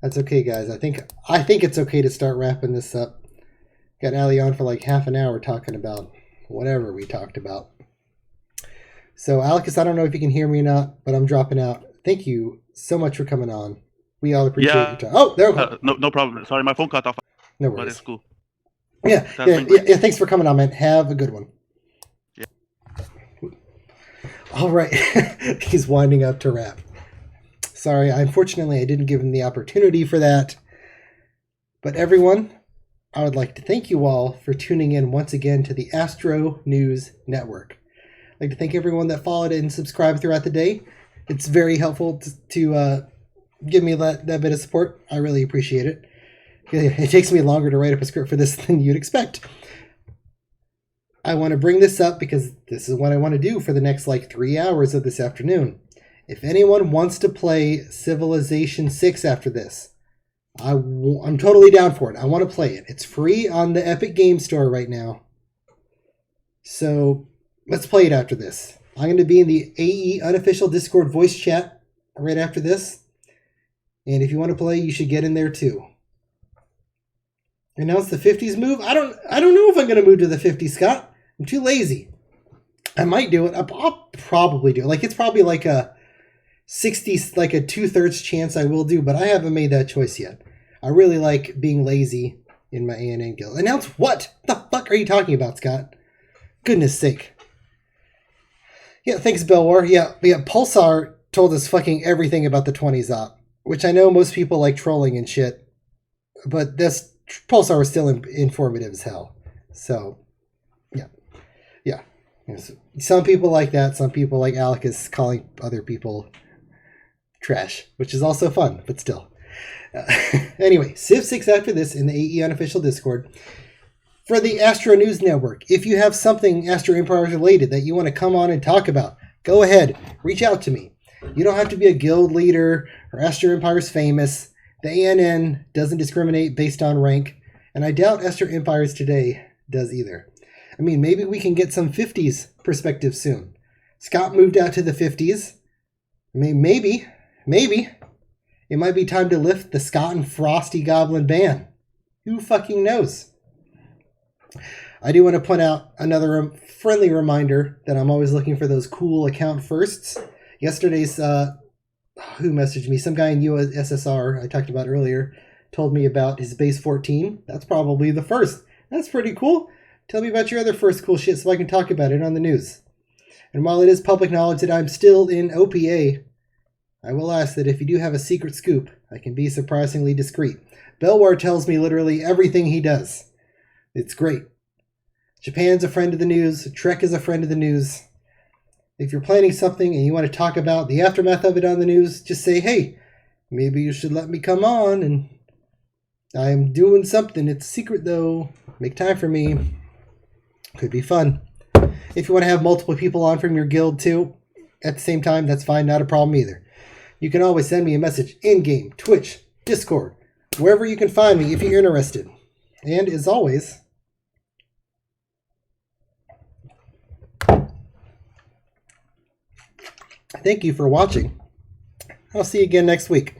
[SPEAKER 1] That's okay, guys. I think it's okay to start wrapping this up. Got Ali on for like half an hour talking about whatever we talked about. So, Alicus, I don't know if you can hear me or not, but I'm dropping out. Thank you so much for coming on. We all appreciate your time. Oh, there we go.
[SPEAKER 3] No problem. Sorry, my phone cut off.
[SPEAKER 1] No
[SPEAKER 3] But
[SPEAKER 1] worries.
[SPEAKER 3] it's cool.
[SPEAKER 1] Yeah. Thanks for coming on, man. Have a good one.
[SPEAKER 3] Yeah.
[SPEAKER 1] All right. He's winding up to wrap. Sorry, unfortunately, I didn't give him the opportunity for that. But everyone, I would like to thank you all for tuning in once again to the Astro News Network. I'd like to thank everyone that followed and subscribed throughout the day. It's very helpful to give me that bit of support. I really appreciate it. It takes me longer to write up a script for this than you'd expect. I want to bring this up because this is what I want to do for the next 3 hours of this afternoon. If anyone wants to play Civilization 6 after this, I'm totally down for it. I want to play it. It's free on the Epic Game Store right now. So let's play it after this. I'm going to be in the AE unofficial Discord voice chat right after this. And if you want to play, you should get in there too. And now it's the 50s move. I don't know if I'm going to move to the 50s, Scott. I'm too lazy. I might do it. I'll probably do it. It's probably like a 60s, like a 2/3 chance I will do, but I haven't made that choice yet. I really like being lazy in my ANN guild. Announce what? The fuck are you talking about, Scott? Goodness sake. Yeah, thanks, Belwar. Yeah, Pulsar told us fucking everything about the 20s op, which I know most people like trolling and shit, but this Pulsar was still informative as hell. So, yeah. Some people like that. Some people like Alicus calling other people trash, which is also fun, but still. Anyway, Civ 6 after this in the AE unofficial Discord. For the Astro News Network, if you have something Astro Empires related that you want to come on and talk about, go ahead, reach out to me. You don't have to be a guild leader or Astro Empires famous. The ANN doesn't discriminate based on rank, and I doubt Astro Empires Today does either. I mean, maybe we can get some 50s perspective soon. Scott moved out to the 50s. I mean, maybe. It might be time to lift the Scott and Frosty Goblin ban. Who fucking knows? I do want to point out another friendly reminder that I'm always looking for those cool account firsts. Yesterday's, who messaged me? Some guy in USSR I talked about earlier told me about his base 14. That's probably the first. That's pretty cool. Tell me about your other first cool shit so I can talk about it on the news. And while it is public knowledge that I'm still in OPA, I will ask that if you do have a secret scoop, I can be surprisingly discreet. Belwar tells me literally everything he does. It's great. Japan's a friend of the news. Trek is a friend of the news. If you're planning something and you want to talk about the aftermath of it on the news, just say, hey, maybe you should let me come on, and I'm doing something. It's a secret, though. Make time for me. Could be fun. If you want to have multiple people on from your guild, too, at the same time, that's fine. Not a problem either. You can always send me a message in-game, Twitch, Discord, wherever you can find me if you're interested. And as always, thank you for watching. I'll see you again next week.